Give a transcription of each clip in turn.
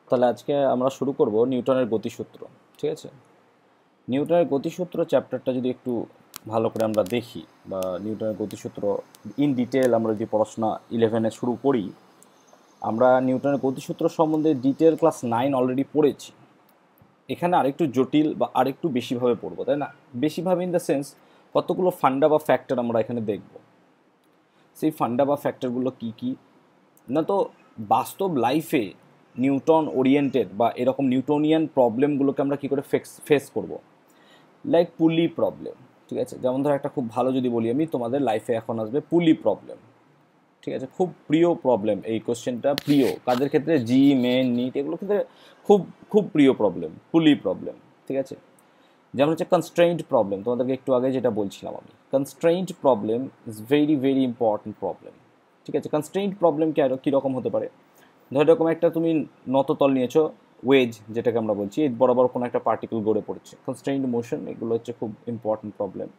তাহলে আজকে আমরা শুরু করব নিউটনের গতিসূত্র। ঠিক আছে, নিউটনের গতিসূত্র চ্যাপ্টারটা যদি একটু ভালো করে আমরা দেখি, বা নিউটনের গতিসূত্র ইন ডিটেল আমরা যদি পড়াশোনা 11-এ শুরু করি, আমরা নিউটনের গতিসূত্র সম্বন্ধে ডিটেল ক্লাস 9 অলরেডি পড়েছি। এখানে আরেকটু জটিল বা আরেকটু বেশিভাবে পড়বো, তাই না? বেশিভাবে ইন দ্য সেন্স কতগুলো ফান্ডা বা ফ্যাক্টর আমরা এখানে দেখব। সেই ফান্ডা বা ফ্যাক্টরগুলো কী কী না, তো বাস্তব লাইফে নিউটন ওরিয়েন্টেড বা এরকম নিউটনিয়ান প্রবলেমগুলোকে আমরা কী করে ফেস করব। লাইক পুলি প্রবলেম। ঠিক আছে, যেমন ধর একটা খুব ভালো যদি বলি আমি, তোমাদের লাইফে এখন আসবে পুলি প্রবলেম। ঠিক আছে, খুব প্রিয় প্রবলেম এই কোশ্চেনটা, প্রিয় কাদের ক্ষেত্রে, জি মেন নিট এগুলো ক্ষেত্রে খুব খুব প্রিয় প্রবলেম, পুলি প্রবলেম। ঠিক আছে, যেমন হচ্ছে কনস্ট্রেইন্ট প্রবলেম, তোমাদেরকে একটু আগে যেটা বলছিলাম আমি, constraint problem is very very important problem. ঠিক আছে, কনস্ট্রেইন্ট প্রবলেম কীরকম হতে পারে, ধর এরকম একটা তুমি নততল নিয়েছো, ওয়েজ যেটাকে আমরা বলছি, এই বরাবর কোনো একটা পার্টিকেল গড়ে পড়ছে, কনস্ট্রেইন্ট মোশন, এগুলো হচ্ছে খুব ইম্পর্টেন্ট প্রবলেম।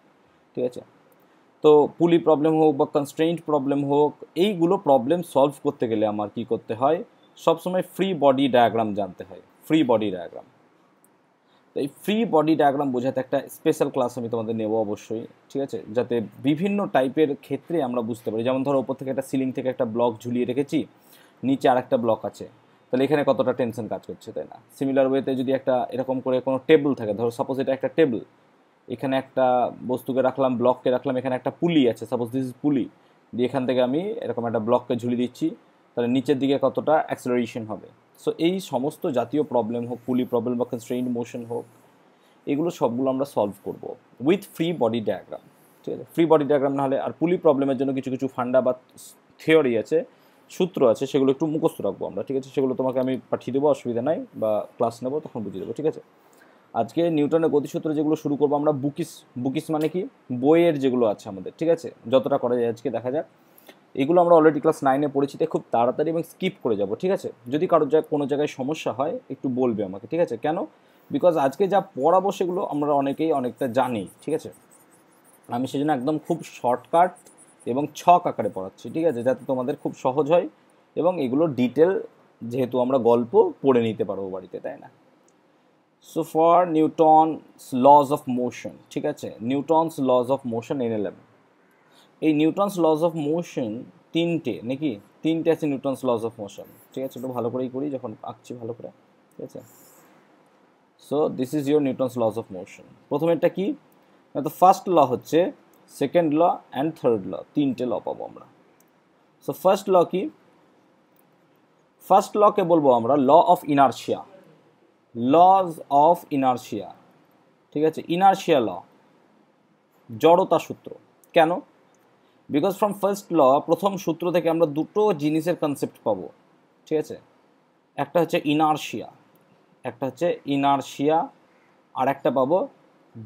ঠিক আছে, তো পুলি প্রবলেম হোক বা কনস্ট্রেইন্ট প্রবলেম হোক, এইগুলো প্রবলেম সলভ করতে গেলে আমার কি করতে হয়, সবসময় ফ্রি বডি ডায়াগ্রাম জানতে হয়, ফ্রি বডি ডায়াগ্রাম। তো এই ফ্রি বডি ডায়াগ্রাম বোঝাতে একটা স্পেশাল ক্লাস আমি তোমাদের নেব অবশ্যই। ঠিক আছে, যাতে বিভিন্ন টাইপের ক্ষেত্রে আমরা বুঝতে পারি। যেমন ধরো ওপর থেকে একটা সিলিং থেকে একটা ব্লক ঝুলিয়ে রেখেছি, নিচে আর একটা ব্লক আছে, তাহলে এখানে কতটা টেনশন কাজ করছে, তাই না? সিমিলার ওয়েতে যদি একটা এরকম করে কোনো টেবিল থাকে, ধরো সাপোজ এটা একটা টেবিল, এখানে একটা বস্তুকে রাখলাম, ব্লককে রাখলাম, এখানে একটা পুলি আছে, সাপোজ দিস ইজ পুলি, দিয়ে এখান থেকে আমি এরকম একটা ব্লককে ঝুলিয়ে দিচ্ছি, তাহলে নিচের দিকে কতটা অ্যাক্সেলারেশন হবে। সো এই সমস্ত জাতীয় প্রবলেম হোক, পুলি প্রবলেম বা কনস্ট্রেইনড মোশন হোক, এগুলো সবগুলো আমরা সলভ করব উইথ ফ্রি বডি ডায়াগ্রাম। ঠিক আছে, ফ্রি বডি ডায়াগ্রাম না হলে, আর পুলি প্রবলেমের জন্য কিছু কিছু ফান্ডা বা থিওরি আছে, সূত্র আছে, সেগুলো একটু মুখস্থ রাখবো আমরা। ঠিক আছে, সেগুলো তোমাকে আমি পাঠিয়ে দেবো, অসুবিধা নাই, বা ক্লাস নেবো তখন বুঝিয়ে দেবো। ঠিক আছে, আজকে নিউটনের গতিসূত্র যেগুলো শুরু করবো আমরা, বুকিস, বুকিস মানে কি, বইয়ের যেগুলো আছে আমাদের। ঠিক আছে, যতটা করা যায় আজকে দেখা যাক। এগুলো আমরা অলরেডি ক্লাস 9-এ পড়েছি, তাই খুব তাড়াতাড়ি এবং স্কিপ করে যাব। ঠিক আছে, যদি কারোর কোনো জায়গায় সমস্যা হয় একটু বলবে আমাকে। ঠিক আছে, কেন, বিকজ আজকে যা পড়াবো সেগুলো আমরা অনেকেই অনেকটা জানি। ঠিক আছে, আমি সেজন্য একদম খুব শর্টকাট এবং ছক আকারে পড়াচ্ছি। ঠিক আছে, যাতে তোমাদের খুব সহজ হয় এবং এগুলো ডিটেল, যেহেতু আমরা গল্প পড়ে নিতে পারবো বাড়িতে, তাই না? So for Newton's laws of motion, ঠিক আছে, Newton's laws of motion NLM। এই নিউটনস লজ অফ মোশন তিনটে নাকি, তিনটে আছে নিউটনস লজ অফ মোশন। ঠিক আছে, একটু ভালো করেই করি যখন আঁকছি ভালো করে। ঠিক আছে, so this is your Newton's laws of motion. প্রথমেরটা কি, তো ফার্স্ট ল হচ্ছে, second law and third law, তিনটে ল পাবো আমরা। সো ফার্স্ট ল কি, ফার্স্ট লকে বলবো আমরা law of inertia, laws of inertia. ঠিক আছে, ইনার্শিয়া ল, জড়তা সূত্র। কেন, বিকজ ফ্রম ফার্স্ট ল, প্রথম সূত্র থেকে আমরা দুটো জিনিসের কনসেপ্ট পাবো। ঠিক আছে, একটা হচ্ছে ইনার্শিয়া, একটা হচ্ছে ইনার্শিয়া, আর একটা পাবো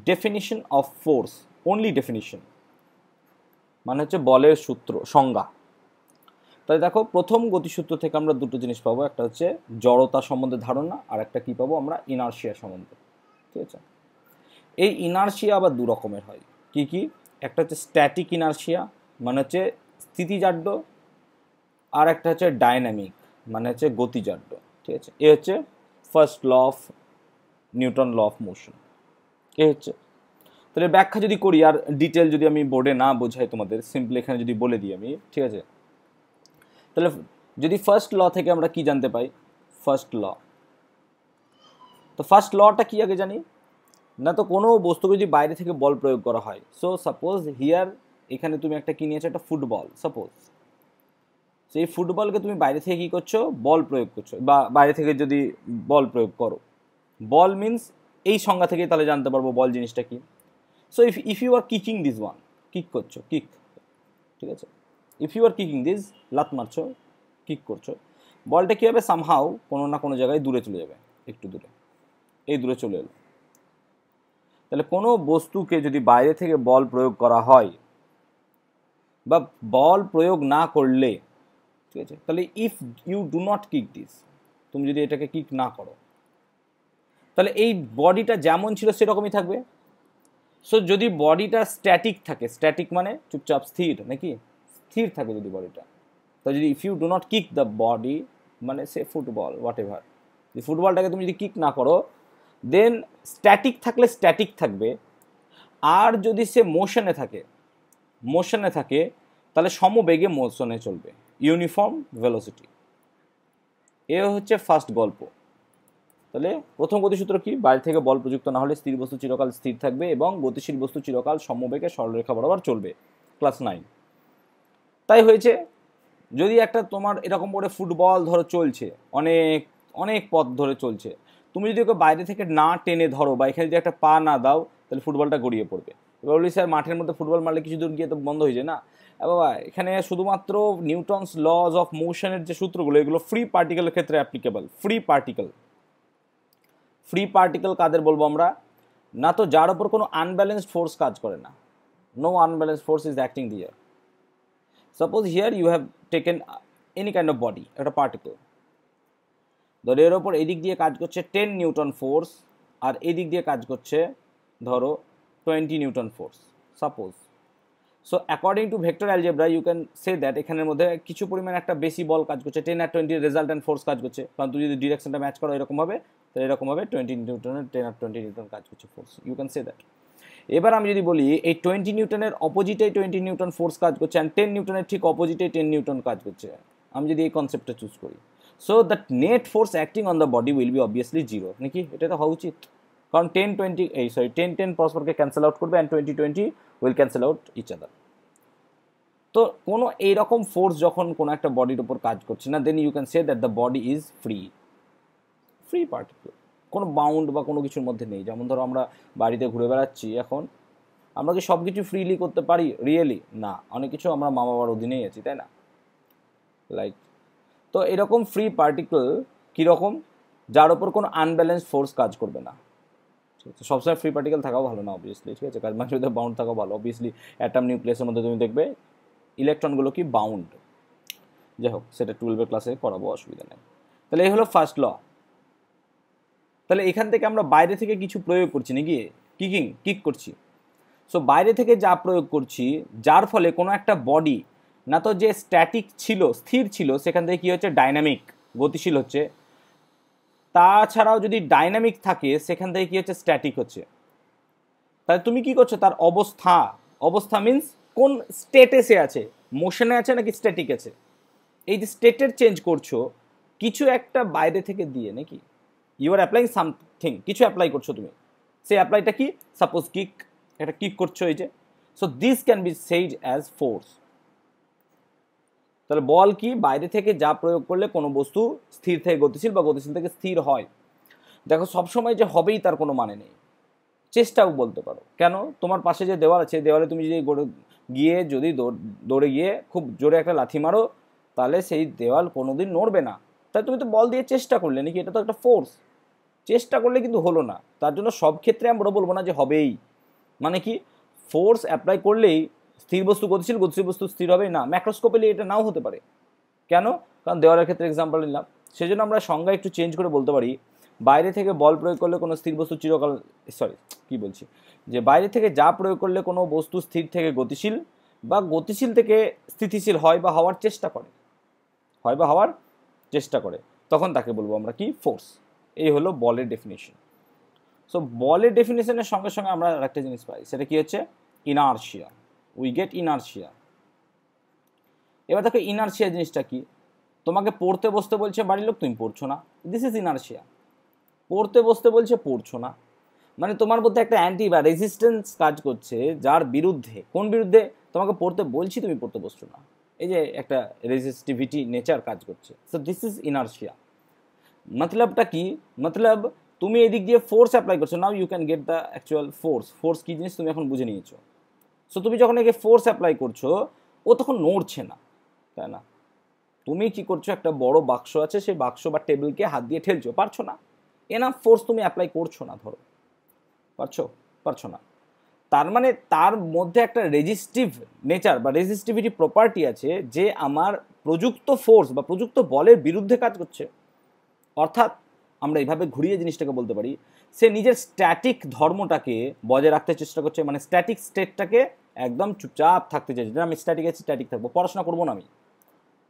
definition of force, only definition, মানে হচ্ছে বলের সূত্র, সংজ্ঞা। তাই দেখো, প্রথম গতিসূত্র থেকে আমরা দুটো জিনিস পাবো, একটা হচ্ছে জড়তা সম্বন্ধে ধারণা, আর একটা কী পাবো আমরা, ইনার্শিয়া সম্বন্ধে। ঠিক আছে, এই ইনার্শিয়া আবার দু রকমের হয়। কি কি, একটা হচ্ছে স্ট্যাটিক ইনার্শিয়া, মানে হচ্ছে স্থিতিজাড্য, আর একটা হচ্ছে ডাইনামিক, মানে হচ্ছে গতিজাড্য। ঠিক আছে, এ হচ্ছে first law of Newton, law of motion. এ হচ্ছে, তাহলে ব্যাখ্যা যদি করি, আর ডিটেল যদি আমি বোর্ডে না বোঝাই তোমাদের, সিম্পলি এখানে যদি বলে দিই আমি। ঠিক আছে, তাহলে যদি ফার্স্ট ল থেকে আমরা কি জানতে পাই, ফার্স্ট ল, তো ফার্স্ট লটা কি আগে জানি না, তো কোনো বস্তুকে যদি বাইরে থেকে বল প্রয়োগ করা হয়, সো সাপোজ হিয়ার, এখানে তুমি একটা কি নিয়েছো, একটা ফুটবল সাপোজ, সেই ফুটবলকে তুমি বাইরে থেকে কী করছো, বল প্রয়োগ করছো, বা বাইরে থেকে যদি বল প্রয়োগ করো, বল মিনস এই সংজ্ঞা থেকেই তাহলে জানতে পারবো বল জিনিসটা কি। So if you are kicking this one, kick করছো, কিক। ঠিক আছে, if you are kicking this, লাত মারছো, কিক করছো, বলটা কী হবে, সামহাও কোনো না কোনো জায়গায় দূরে চলে যাবে, একটু দূরে, এই দূরে চলে এলো। তাহলে কোনো বস্তুকে যদি বাইরে থেকে বল প্রয়োগ করা হয়, বা বল প্রয়োগ না করলে, ঠিক আছে, তাহলে if you do not kick this, তুমি যদি এটাকে কিক না করো, তাহলে এই বডিটা যেমন ছিল সেরকমই থাকবে। সো যদি বডিটা স্ট্যাটিক থাকে, স্ট্যাটিক মানে চুপচাপ স্থির নাকি, স্থির থাকে যদি বডিটা, তো যদি if you do not kick the body, মানে সে ফুটবল হোয়াট এভার, ফুটবলটাকে তুমি যদি কিক না করো, দেন স্ট্যাটিক থাকলে স্ট্যাটিক থাকবে, আর যদি সে মোশনে থাকে তাহলে সমবেগে মোশনে চলবে, ইউনিফর্ম ভেলোসিটি। এ হচ্ছে ফার্স্ট গল্প। তাহলে প্রথম গতিসূত্র কি? বাইরে থেকে বল প্রযুক্ত না হলে স্থির বস্তু চিরকাল স্থির থাকবে এবং গতিশীল বস্তু চিরকাল সমবেগে সরলরেখা বরাবর চলবে। ক্লাস 9। তাই হয়েছে, যদি একটা তোমার এরকম করে ফুটবল ধরো চলছে, অনেক অনেক পথ ধরে চলছে, তুমি যদি ওকে বাইরে থেকে না টেনে ধরো বা এখানে যদি একটা পা না দাও, তাহলে ফুটবলটা গড়িয়ে পড়বে। এবার বলি স্যার মাঠের মধ্যে ফুটবল মারলে কিছু দূর গিয়ে তো বন্ধ হয়ে যায় না। বাবা, এখানে শুধুমাত্র নিউটনস লজ অফ মোশনের যে সূত্রগুলো, এগুলো ফ্রি পার্টিকেলের ক্ষেত্রে অ্যাপ্লিকেবল। ফ্রি পার্টিকেল কাদের বলবো আমরা? না তো যার ওপর কোনো আনব্যালেন্সড ফোর্স কাজ করে না। No unbalanced force is acting here. Suppose here you have taken any kind of body, একটা পার্টিকেল, ধরো এর ওপর এদিক দিয়ে কাজ করছে 10 নিউটন ফোর্স, আর এদিক দিয়ে কাজ করছে ধরো 20 newton force suppose. So according to vector algebra you can say that এখানের মধ্যে কিছু পরিমাণ একটা বেশি বল কাজ করছে, 10 আর 20 রেজাল্ট্যান্ট ফোর্স কাজ করছে, কারণ তুই যদি ডিরেকশনটা ম্যাচ করো এরকম হবে, তাহলে এরকম হবে 20 নিউটনের 10 আর 20 নিউটন কাজ করছে force, you can say that. এবার আমি যদি বলি এই 20 নিউটনের অপোজিটে 20 নিউটন ফোর্স কাজ করছে অ্যান্ড 10 নিউটনের ঠিক অপোজিটে 10 নিউটন কাজ করছে, আমি যদি এই কনসেপ্টটা চুজ করি, so that net force acting on the body will be obviously zero, নাকি? এটা তো হওয়া উচিত, কারণ 10 পরস্পরকে ক্যান্সেল আউট করবে and 20 will cancel out each other. তো কোনো এইরকম ফোর্স যখন কোনো একটা বডির উপর কাজ করছে না, then you can say that the body is free particle, কোনো বাউন্ড বা কোনো কিছুর মধ্যে নেই। যেমন ধরো আমরা বাড়িতে ঘুরে বেড়াচ্ছি, এখন আমরা কি সব কিছু ফ্রিলি করতে পারি? রিয়েলি না, অনেক কিছু আমরা মা বাবার অধীনেই আছি, তাই না? লাইক, তো এরকম ফ্রি পার্টিকেল কীরকম? যার ওপর কোনো আনব্যালেন্সড ফোর্স কাজ করবে না। ঠিক আছে, সবসময় ফ্রি পার্টিকেল থাকাও ভালো না অবভিয়াসলি, ঠিক আছে, কারণ মাঝে মধ্যে বাউন্ড থাকাও ভালো। অবভিয়াসলি অ্যাটম নিউক্লিয়াসের মধ্যে তুমি দেখবে ইলেকট্রনগুলো কি বাউন্ড। যাই হোক, সেটা 12 ক্লাসে করাবো, অসুবিধা নেই। তাহলে এই হলো ফার্স্ট ল। তাহলে এখান থেকে আমরা বাইরে থেকে কিছু প্রয়োগ করছি নাকি, কিক করছি। সো বাইরে থেকে যা প্রয়োগ করছি, যার ফলে কোনো একটা বডি না তো যে স্ট্যাটিক ছিল, স্থির ছিল, সেখান থেকে কী হচ্ছে? ডাইনামিক, গতিশীল হচ্ছে। তাছাড়াও যদি ডাইনামিক থাকে, সেখান থেকে কী হচ্ছে? স্ট্যাটিক হচ্ছে। তাহলে তুমি কি করছো? তার অবস্থা মিন্স কোন স্টেটে সে আছে, মোশনে আছে নাকি স্ট্যাটিক আছে। এই যে স্টেটের চেঞ্জ করছো কিছু একটা বাইরে থেকে দিয়ে, নাকি? ইউ আর অ্যাপ্লাইং সামথিং, কিছু অ্যাপ্লাই করছো তুমি। সেই অ্যাপ্লাইটা কি? সাপোজ কিক, একটা কিক করছো এই যে। So this can be said as force. তাহলে বল কি? বাইরে থেকে যা প্রয়োগ করলে কোনো বস্তু স্থির থেকে গতিশীল বা গতিশীল থেকে স্থির হয়। দেখো, সবসময় যে হবেই তার কোনো মানে নেই, চেষ্টাও বলতে পারো। কেন? তোমার পাশে যে দেওয়াল আছে, দেওয়ালে তুমি যদি গিয়ে যদি দৌড়ে গিয়ে খুব জোরে একটা লাথি মারো, তাহলে সেই দেওয়াল কোনোদিন নড়বে না। তাই তুমি তো বল দিয়ে চেষ্টা করলে, নাকি? এটা তো একটা ফোর্স। চেষ্টা করলে কিন্তু হলো না, তার জন্য সব ক্ষেত্রে আমরা বলবো না যে হবেই। মানে কি, ফোর্স অ্যাপ্লাই করলেই স্থির বস্তু গতিশীল, গতিশীল বস্তু স্থির হবে না। ম্যাক্রোস্কোপেলি এটা নাও হতে পারে। কেন? কারণ দেওয়ালের ক্ষেত্রে এক্সাম্পল নিলাম। সেই জন্য আমরা সংজ্ঞা একটু চেঞ্জ করে বলতে পারি, বাইরে থেকে বল প্রয়োগ করলে কোনো স্থির বস্তু চিরকাল, যে বাইরে থেকে যা প্রয়োগ করলে কোনো বস্তু স্থির থেকে গতিশীল বা গতিশীল থেকে স্থিতিশীল হয় বা হওয়ার চেষ্টা করে, তখন তাকে বলবো আমরা কি? ফোর্স। এই হলো বলের ডেফিনেশন। সো বলের ডেফিনেশনের সঙ্গে সঙ্গে আমরা আরেকটা জিনিস পাই, সেটা কি হচ্ছে? ইনার্শিয়া। We get inertia. এবার দেখো, ইনার্শিয়া জিনিসটা কি? তোমাকে পড়তে বসতে বলছে বাড়ির লোক, তুমি পড়ছো না, দিস ইজ ইনার্শিয়া। পড়তে বসতে বলছে, পড়ছো না, মানে তোমার মধ্যে একটা অ্যান্টি বা রেজিস্ট্যান্স কাজ করছে, যার বিরুদ্ধে। কোন বিরুদ্ধে? তোমাকে পড়তে বলছি, তুমি পড়তে বসছো না, এই যে একটা রেজিস্টিভিটি নেচার কাজ করছে। So this is inertia. মতলবটা কি? মতলব তুমি এদিক দিয়ে ফোর্স অ্যাপ্লাই করছো, now you can get the actual force কি জিনিস তুমি এখন বুঝে নিয়েছো। সো তুমি যখন একে ফোর্স অ্যাপ্লাই করছো, ও তখন নড়ছে না, তাই না? তুমি কি করছো? একটা বড় বাক্স আছে, সেই বাক্স বা টেবিলকে হাত দিয়ে ঠেলছো, পারছো না, এনাফ ফোর্স তুমি অ্যাপ্লাই করছো না, ধরো পারছো না। তার মানে তার মধ্যে একটা রেজিস্টিভ নেচার বা রেজিস্টিভিটি প্রপার্টি আছে, যে আমার প্রযুক্ত ফোর্স বা প্রযুক্ত বলের বিরুদ্ধে কাজ করছে। অর্থাৎ আমরা এইভাবে ঘুরিয়ে জিনিসটাকে বলতে পারি, সে নিজের স্ট্যাটিক ধর্মটাকে বজায় রাখতে চেষ্টা করছে, মানে স্ট্যাটিক স্টেটটাকে একদম চুপচাপ থাকতে চাইছে, যে আমি স্ট্যাটিক থাকবো, পড়াশোনা করবো না আমি,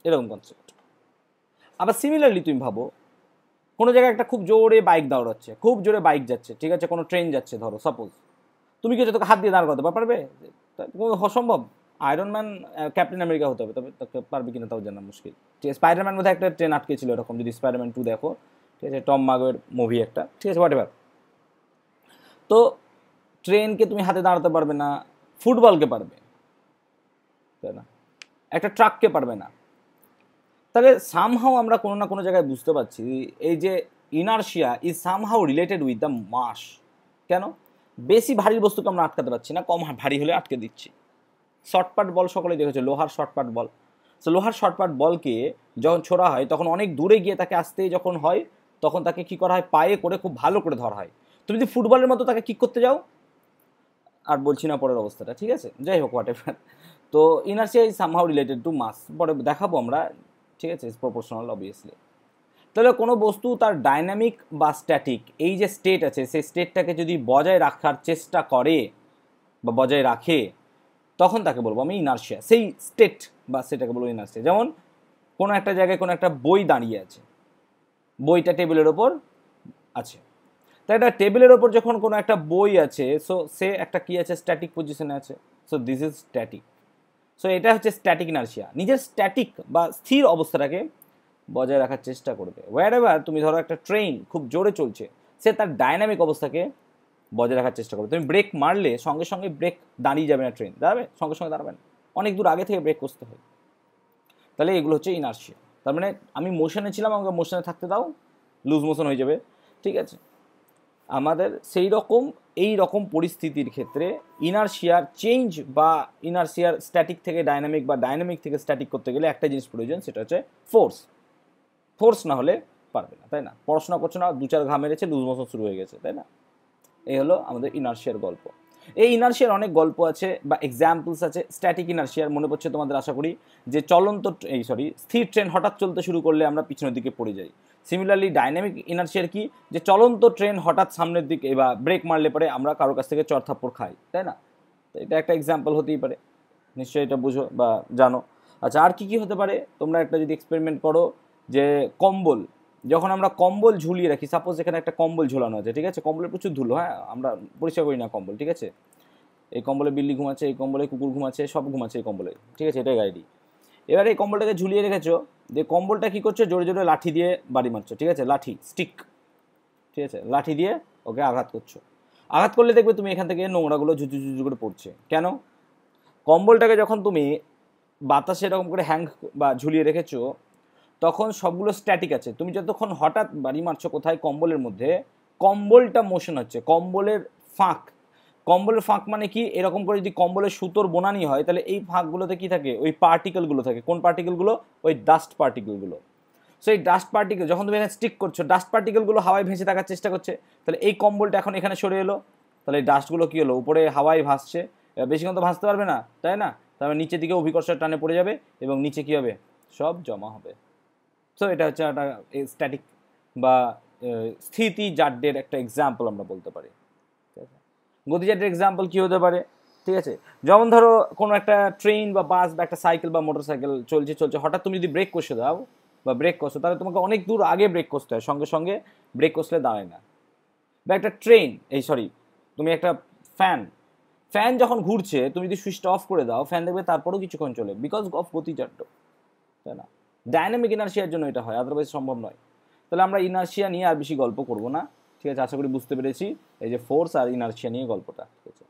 এরকম কনসেপ্ট। আবার সিমিলারলি তুমি ভাবো, কোনো জায়গায় একটা খুব জোরে বাইক দৌড়াচ্ছে, খুব জোরে বাইক যাচ্ছে, ঠিক আছে, কোনো ট্রেন যাচ্ছে ধরো সাপোজ, তুমি কি তোকে হাত দিয়ে দাঁড় করাতে পারবে? অসম্ভব। আয়রন ম্যান, ক্যাপ্টেন আমেরিকা হতে হবে, তবে তাকে পারবে কিনা তাও জানা মুশকিল। ঠিক আছে, স্পাইডারম্যান মধ্যে একটা ট্রেন আটকে ছিল এরকম, যদি স্পাইডারম্যান 2 দেখো, ঠিক আছে, টম মাগোয়ের মুভি একটা, ঠিক আছে, হোয়াট এভার। তো ট্রেনকে তুমি হাতে দাঁড়াতে পারবে না, ফুটবলকে পারবে, তাই না, একটা ট্রাককে পারবে না। তাহলে সামহাও আমরা কোনো না কোনো জায়গায় বুঝতে পারছি এই যে inertia is somehow related with the mass. কেন? বেশি ভারী বস্তুকে আমরা আটকাতে পারছি না, কম ভারী হলে আটকে দিচ্ছি। শর্টপাট বল সকলেই দেখেছে, লোহার শর্টপাট বল। সো লোহার শর্টপাট বলকে যখন ছোড়া হয় তখন অনেক দূরে গিয়ে তাকে আসতে যখন হয় তখন তাকে কি করা হয়, পায়ে করে খুব ভালো করে ধরা হয়। তুমি যদি ফুটবলের মতো তাকে কিক করতে যাও, আর বলছি না পরের অবস্থাটা, ঠিক আছে, যাই হোক হোয়াট এভার। তো inertia is somehow related to mass, পরে দেখাবো আমরা, ঠিক আছে, ইজ প্রপোর্শনাল অবভিয়াসলি। তাহলে কোনো বস্তু তার ডাইনামিক বা স্ট্যাটিক এই যে স্টেট আছে সেই স্টেটটাকে যদি বজায় রাখার চেষ্টা করে বা বজায় রাখে তখন তাকে বলবো আমি ইনার্শিয়া, সেই স্টেট বা সেটাকে বলবো ইনার্শিয়া। যেমন কোনো একটা জায়গায় কোনো একটা বই দাঁড়িয়ে আছে, বইটা টেবিলের ওপর আছে, তাই একটা টেবিলের ওপর যখন কোনো একটা বই আছে, সো সে একটা কি আছে, স্ট্যাটিক পজিশনে আছে, so this is static. So এটা হচ্ছে স্ট্যাটিক ইনার্শিয়া, নিজের স্ট্যাটিক বা স্থির অবস্থাটাকে বজায় রাখার চেষ্টা করবে। হোয়ার এভার তুমি ধরো একটা ট্রেন খুব জোরে চলছে, সে তার ডাইনামিক অবস্থাকে বজায় রাখার চেষ্টা করবে। তুমি ব্রেক মারলে সঙ্গে সঙ্গে ব্রেক দাঁড়িয়ে যাবে না, ট্রেন দাঁড়াবে, সঙ্গে সঙ্গে দাঁড়াবে না, অনেক দূর আগে থেকে ব্রেক করতে হয়। তাহলে এগুলো হচ্ছে ইনার্শিয়া। তার মানে আমি মোশনে ছিলাম, আমাকে মোশনে থাকতে দাও, লুজ মোশন হয়ে যাবে, ঠিক আছে। আমাদের সেই রকম এই রকম পরিস্থিতির ক্ষেত্রে ইনার্শিয়ার চেঞ্জ বা ইনার্শিয়ার স্ট্যাটিক থেকে ডাইনামিক বা ডাইনামিক থেকে স্ট্যাটিক করতে গেলে একটা জিনিস প্রয়োজন, সেটা হচ্ছে ফোর্স। ফোর্স না হলে পারবে না, তাই না? পড়াশোনা করছো না, 2-4 ঘা মেরেছে, লুজ মোশন শুরু হয়ে গেছে, তাই না? এই হলো আমাদের ইনার্শিয়ার গল্প। এই ইনার্শিয়ার অনেক গল্প আছে বা এক্সাম্পলস আছে। স্ট্যাটিক ইনার্শিয়ার মনে পড়ছে তোমাদের আশা করি, যে চলন্ত স্থির ট্রেন হঠাৎ চলতে শুরু করলে আমরা পিছনের দিকে পড়ে যাই। সিমিলারলি ডাইনামিক ইনার্শিয়ার কি, যে চলন্ত ট্রেন হঠাৎ সামনের দিকে বা ব্রেক মারলে পরে আমরা কারোর কাছ থেকে চড় থাপ্পড় খাই, তাই না? তো এটা একটা এক্সাম্পল হতেই পারে, নিশ্চয়ই এটা বুঝো বা জানো। আচ্ছা, আর কি কি হতে পারে তোমরা একটা যদি এক্সপেরিমেন্ট করো, যে কম্বল, যখন আমরা কম্বল ঝুলিয়ে রাখি, সাপোজ এখানে একটা কম্বল ঝোলানো আছে, ঠিক আছে, কম্বলের প্রচুর ধুলো, হ্যাঁ, আমরা পরিষ্কার করি না কম্বল, ঠিক আছে, এই কম্বলে বিল্লি ঘুমাচ্ছে, এই কম্বলে কুকুর ঘুমাচ্ছে, সব ঘুমাচ্ছে এই কম্বলে, ঠিক আছে, এটাই গাইডি। এবার এই কম্বলটাকে ঝুলিয়ে রেখেছো, যে কম্বলটা কী করছো, জোরে জোরে লাঠি দিয়ে বাড়ি মারছো, ঠিক আছে, লাঠি, স্টিক, ঠিক আছে, লাঠি দিয়ে ওকে আঘাত করছো। আঘাত করলে দেখবে তুমি এখান থেকে নোংরাগুলো ঝুঝু ঝুঝু করে পড়ছে। কেন? কম্বলটাকে যখন তুমি বাতাসে এরকম করে হ্যাং বা ঝুলিয়ে রেখেছো তখন সবগুলো স্ট্যাটিক আছে। তুমি যতক্ষণ হঠাৎ বাড়ি মারছো কোথায়, কম্বলের মধ্যে, কম্বলটা মোশন হচ্ছে, কম্বলের ফাঁক। কম্বলের ফাঁক মানে কি, এরকম করে যদি কম্বলের সুতোর বোনানি হয় তাহলে এই ফাঁকগুলোতে কি থাকে, ওই পার্টিকেলগুলো থাকে। কোন পার্টিকেলগুলো? ওই ডাস্ট পার্টিকেলগুলো। সো এই ডাস্ট পার্টিকেল যখন তুমি এখানে স্টিক করছো, ডাস্ট পার্টিকেলগুলো হাওয়ায় ভেসে থাকার চেষ্টা করছে, তাহলে এই কম্বলটা এখন এখানে সরে এলো, তাহলে এই ডাস্টগুলো কী হলো, উপরে হাওয়ায় ভাসছে, বেশিক্ষণ তো ভাসতে পারবে না, তাই না? তারপরে নিচের দিকে অভিকর্ষের টানে পড়ে যাবে এবং নিচে কী হবে, সব জমা হবে। সো এটা হচ্ছে একটা স্ট্যাটিক বা স্থিতিজাড্যের একটা এক্সাম্পল আমরা বলতে পারি। ঠিক আছে, গতিজাড্যের এক্সাম্পল কী হতে পারে? ঠিক আছে, যেমন ধরো কোনো একটা ট্রেন বা বাস বা একটা সাইকেল বা মোটর সাইকেল চলছে, হঠাৎ তুমি যদি ব্রেক কষে দাও বা ব্রেক কষো, তাহলে তোমাকে অনেক দূর আগে ব্রেক কষতে হয়, সঙ্গে সঙ্গে ব্রেক কষলে দাঁড়ায় না। বা একটা ট্রেন, তুমি একটা ফ্যান যখন ঘুরছে, তুমি যদি সুইচটা অফ করে দাও, ফ্যান দেখবে তারপরেও কিছুক্ষণ চলে, বিকজ অফ গতিজাড্য, তাই না? ডাইনামিক ইনার্শিয়ার জন্য এটা হয়, আদারওয়াইজ সম্ভব নয়। তাহলে আমরা ইনার্শিয়া নিয়ে আর বেশি গল্প করব না, ঠিক আছে, আশা করি বুঝতে পেরেছি এই যে ফোর্স আর ইনার্শিয়া নিয়ে গল্পটা, ঠিক আছে।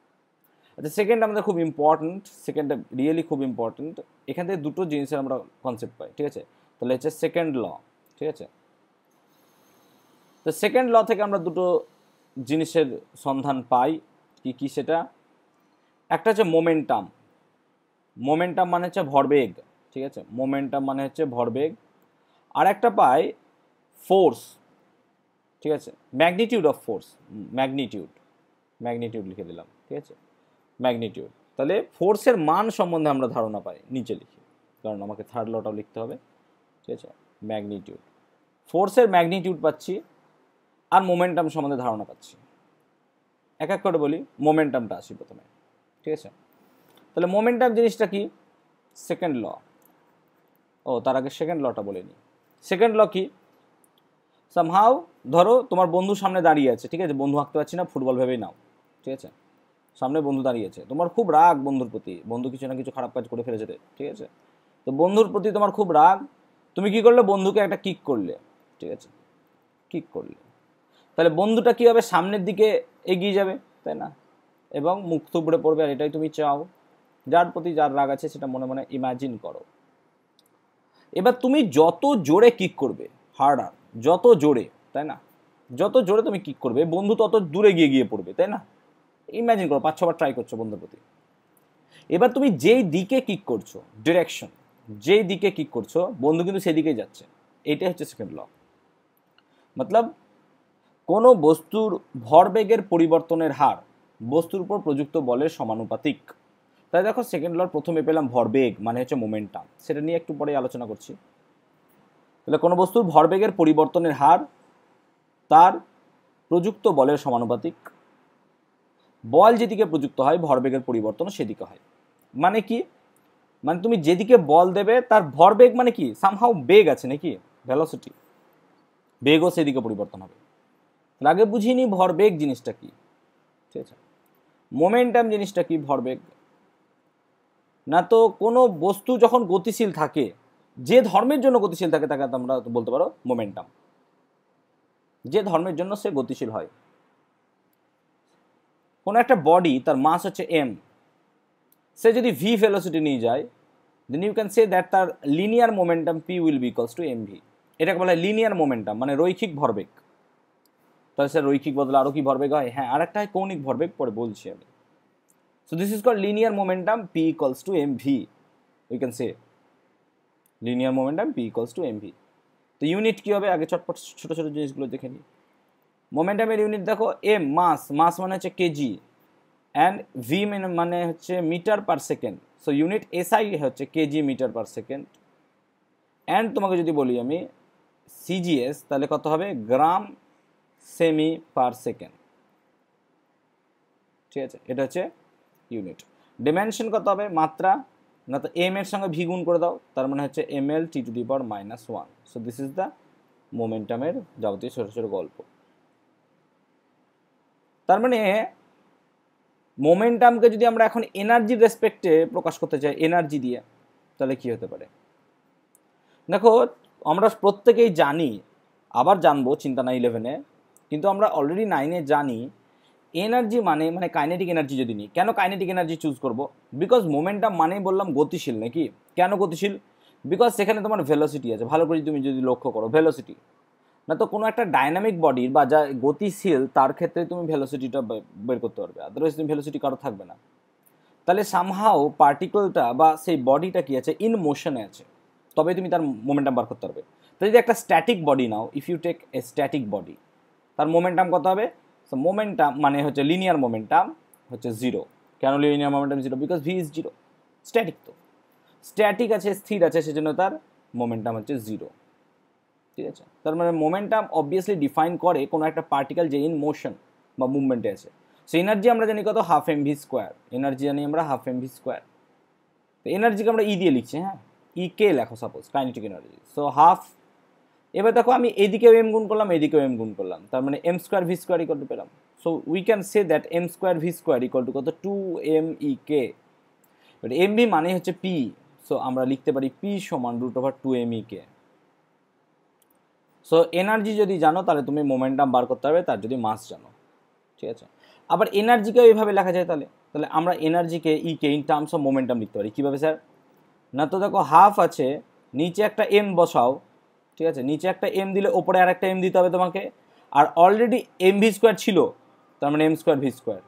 আচ্ছা, সেকেন্ড আমাদের খুব ইম্পর্টেন্ট, সেকেন্ডটা রিয়েলি খুব ইম্পর্টেন্ট, এখান থেকে দুটো জিনিসের আমরা কনসেপ্ট পাই, ঠিক আছে। তাহলে হচ্ছে সেকেন্ড ল, ঠিক আছে। তো সেকেন্ড ল থেকে আমরা দুটো জিনিসের সন্ধান পাই, কি কি সেটা, একটা হচ্ছে মোমেন্টাম। মোমেন্টাম মানে হচ্ছে ভরবেগ, ঠিক আছে, মোমেন্টাম মানে হচ্ছে ভরবেগ। আর একটা পাই ফোর্স, ঠিক আছে, ম্যাগনিটিউড অফ ফোর্স, ম্যাগনিটিউড লিখে দিলাম, ঠিক আছে, ম্যাগনিটিউড। তাহলে ফোর্সের মান সম্বন্ধে আমরা ধারণা পাই, নিচে লিখি, কারণ আমাকে থার্ড লটাও লিখতে হবে, ঠিক আছে, ম্যাগনিটিউড, ফোর্সের ম্যাগনিটিউড পাচ্ছি আর মোমেন্টাম সম্বন্ধে ধারণা পাচ্ছি। এক এক করে বলি, মোমেন্টামটা আসি প্রথমে, ঠিক আছে। তাহলে মোমেন্টাম জিনিসটা কি? Second law. তার আগে সেকেন্ড লটা বলে নিই। সেকেন্ড ল কি? সামহাও ধরো তোমার বন্ধু সামনে দাঁড়িয়ে আছে, ঠিক আছে, বন্ধু আঁকতে পারছি না, ফুটবল ভেবেই নাও, ঠিক আছে, সামনে বন্ধু দাঁড়িয়ে আছে, তোমার খুব রাগ বন্ধুর প্রতি, বন্ধু কিছু না কিছু খারাপ কাজ করে ফেলেছে, ঠিক আছে, তো বন্ধুর প্রতি তোমার খুব রাগ, তুমি কি করলে, বন্ধুকে একটা কিক করলে, ঠিক আছে, কিক করলে, তাহলে বন্ধুটা কি হবে, সামনের দিকে এগিয়ে যাবে, তাই না, এবং মুখ থুবড়ে পড়বে, আর এটাই তুমি চাও, যার প্রতি যার রাগ আছে সেটা মনে মনে ইমাজিন করো। এবার তুমি যত জোরে কিক করবে, হার্ডার, যত জোরে, তাই না, যত জোরে তুমি কিক করবে, বন্ধু তত দূরে গিয়ে গিয়ে পড়বে, তাই না, ইমাজিন করো 5-6 বার ট্রাই করছো বন্ধুর প্রতি। এবার তুমি যেই দিকে কিক করছো, ডিরেকশন, যেই দিকে কিক করছো, বন্ধু কিন্তু সেদিকেই যাচ্ছে, এটাই হচ্ছে সেকেন্ড ল। মতলব কোনো বস্তুর ভরবেগের পরিবর্তনের হার বস্তুর উপর প্রযুক্ত বলের সমানুপাতিক। তাই দেখো সেকেন্ড লর প্রথমে পেলাম ভরবেগ মানে হচ্ছে মোমেন্টাম, সেটা নিয়ে একটু পরে আলোচনা করছি। তাহলে কোনো বস্তুর ভরবেগের পরিবর্তনের হার তার প্রযুক্ত বলের সমানুপাতিক। বল যেদিকে প্রযুক্ত হয় ভরবেগের পরিবর্তন সেদিকে হয়। মানে কি, মানে তুমি যেদিকে বল দেবে তার ভরবেগ মানে কি, সামহাও বেগ আছে নাকি, ভেলোসিটি, বেগও সেদিকে পরিবর্তন হবে। আগে বুঝিনি ভরবেগ জিনিসটা কি, ঠিক আছে, মোমেন্টাম জিনিসটা কি, ভরবেগ না, তো কোনো বস্তু যখন গতিশীল থাকে, যে ধর্মের জন্য গতিশীল থাকে তাকে আমরা বলতে পারো মোমেন্টাম, যে ধর্মের জন্য সে গতিশীল হয়। কোনো একটা বডি তার মাস হচ্ছে এম, সে যদি ভি ভেলোসিটি নিয়ে যায়, then you can say that তার linear momentum P will be equals to M V. এটাকে বলা হয় লিনিয়ার মোমেন্টাম, মানে রৈখিক ভরবেগ। তাহলে স্যার রৈখিক বদলে আরও কি ভরবেগ হয়, হ্যাঁ আর একটা হয় কৌণিক ভরবেগ, পরে বলছি আমি। So this is called linear momentum p equals to M v, we can say linear momentum p equals to M v. তো ইউনিট কী হবে, আগে চটপট ছোটো ছোটো জিনিসগুলো দেখে নিই। মোমেন্টামের ইউনিট দেখো, এম মাস, মাস মানে হচ্ছে কেজি, অ্যান্ড ভি মানে হচ্ছে metre per second, so unit SI হচ্ছে kg metre per second. And তোমাকে যদি বলি আমি সিজিএস, তাহলে কত হবে, গ্রাম সেমি পার সেকেন্ড, ঠিক আছে, এটা হচ্ছে ইউনিট। ডিমেনশন কত হবে, মাত্রা, না তো এম এর সঙ্গে ভি গুণ করে দাও, তার মানে হচ্ছে M L T to the power -1। So this is the মোমেন্টামের যাবতীয় ছোটো ছোটো গল্প। তার মানে মোমেন্টামকে যদি আমরা এখন এনার্জির রেসপেক্টে প্রকাশ করতে চাই, এনার্জি দিয়ে, তাহলে কি হতে পারে, দেখো আমরা প্রত্যেকেই জানি, আবার জানবো চিন্তা নাই 11-এ, কিন্তু আমরা অলরেডি 9-এ জানি এনার্জি মানে কাইনেটিক এনার্জি যদি নিই। কেন কাইনেটিক এনার্জি চুজ করব, বিকজ মোমেন্টাম মানেই বললাম গতিশীল নাকি, কেন গতিশীল, বিকজ সেখানে তোমার ভেলোসিটি আছে, ভালো করে তুমি যদি লক্ষ্য করো ভেলোসিটি, না তো কোনো একটা ডাইনামিক বডির বা যা গতিশীল তার ক্ষেত্রে তুমি ভেলোসিটিটা বের করতে পারবে, আদারওয়াইজ তুমি ভেলোসিটি কারো থাকবে না। তাহলে সামহাও পার্টিকেলটা বা সেই বডিটা কি আছে, ইন মোশনে আছে, তবে তুমি তার মোমেন্টাম বার করতে পারবে। তো যদি একটা স্ট্যাটিক বডি নাও, if you take a static body, তার মোমেন্টাম কত হবে, সো মোমেন্টাম মানে হচ্ছে লিনিয়ার মোমেন্টাম হচ্ছে 0। কেন linear momentum 0, because V is 0, static, তো স্ট্যাটিক আছে, স্থির আছে, সেজন্য তার মোমেন্টাম হচ্ছে 0, ঠিক আছে। তার মানে মোমেন্টাম অবভিয়াসলি ডিফাইন করে কোনো একটা পার্টিকেল যে ইন মোশন বা মুভমেন্টে আছে। সো এনার্জি আমরা জানি কত, half m v square, energy জানি আমরা হাফ এম ভি স্কোয়ার। তো এনার্জিকে আমরা ই দিয়ে লিখছি, হ্যাঁ, ই কে লেখো suppose, kinetic energy, so half. এবার দেখো আমি এইদিকেও এম গুণ করলাম, এইদিকেও এম গুণ করলাম, তার মানে M square V square equal to পেলাম। So we can say that M square V square equal to কত, 2 MEK। এবার এম ভি মানে হচ্ছে পি, সো আমরা লিখতে পারি পি সমান √2 MEK। সো এনার্জি যদি জানো তাহলে তুমি মোমেন্টাম বার করতে পারবে, তার যদি মাস জানো, ঠিক আছে। আবার এনার্জিকেও এইভাবে লেখা যায়, তাহলে তাহলে আমরা এনার্জিকে ইকে ইন টার্মস অফ মোমেন্টাম লিখতে পারি, কীভাবে স্যার, না তো দেখো হাফ আছে, নিচে একটা এম বসাও, ঠিক আছে, নিচে একটা এম দিলে ওপরে আর একটা এম দিতে হবে তোমাকে, আর অলরেডি এম ভি স্কোয়ার ছিল, তার মানে এম স্কোয়ার ভি স্কোয়ার,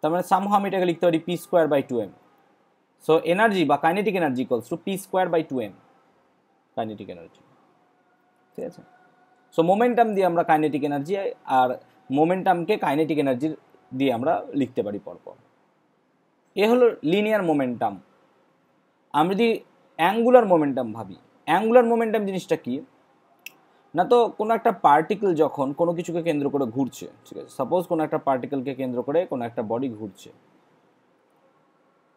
তার মানে সামহাও আমি এটাকে লিখতে পারি P square by 2m। So energy বা kinetic energy equals to P square by 2m, kinetic energy, ঠিক আছে। সো মোমেন্টাম দিয়ে আমরা কাইনেটিক এনার্জি, আর মোমেন্টামকে কাইনেটিক এনার্জি দিয়ে আমরা লিখতে পারি পরপর। এ হলো লিনিয়ার মোমেন্টাম। আমি যদি অ্যাঙ্গুলার মোমেন্টাম ভাবি, অ্যাঙ্গুলার মোমেন্টাম জিনিসটা কি, না তো কোনো একটা পার্টিকেল যখন কোনো কিছুকে কেন্দ্র করে ঘুরছে, ঠিক আছে, সাপোজ কোনো একটা পার্টিকেলকে কেন্দ্র করে কোনো একটা বডি ঘুরছে,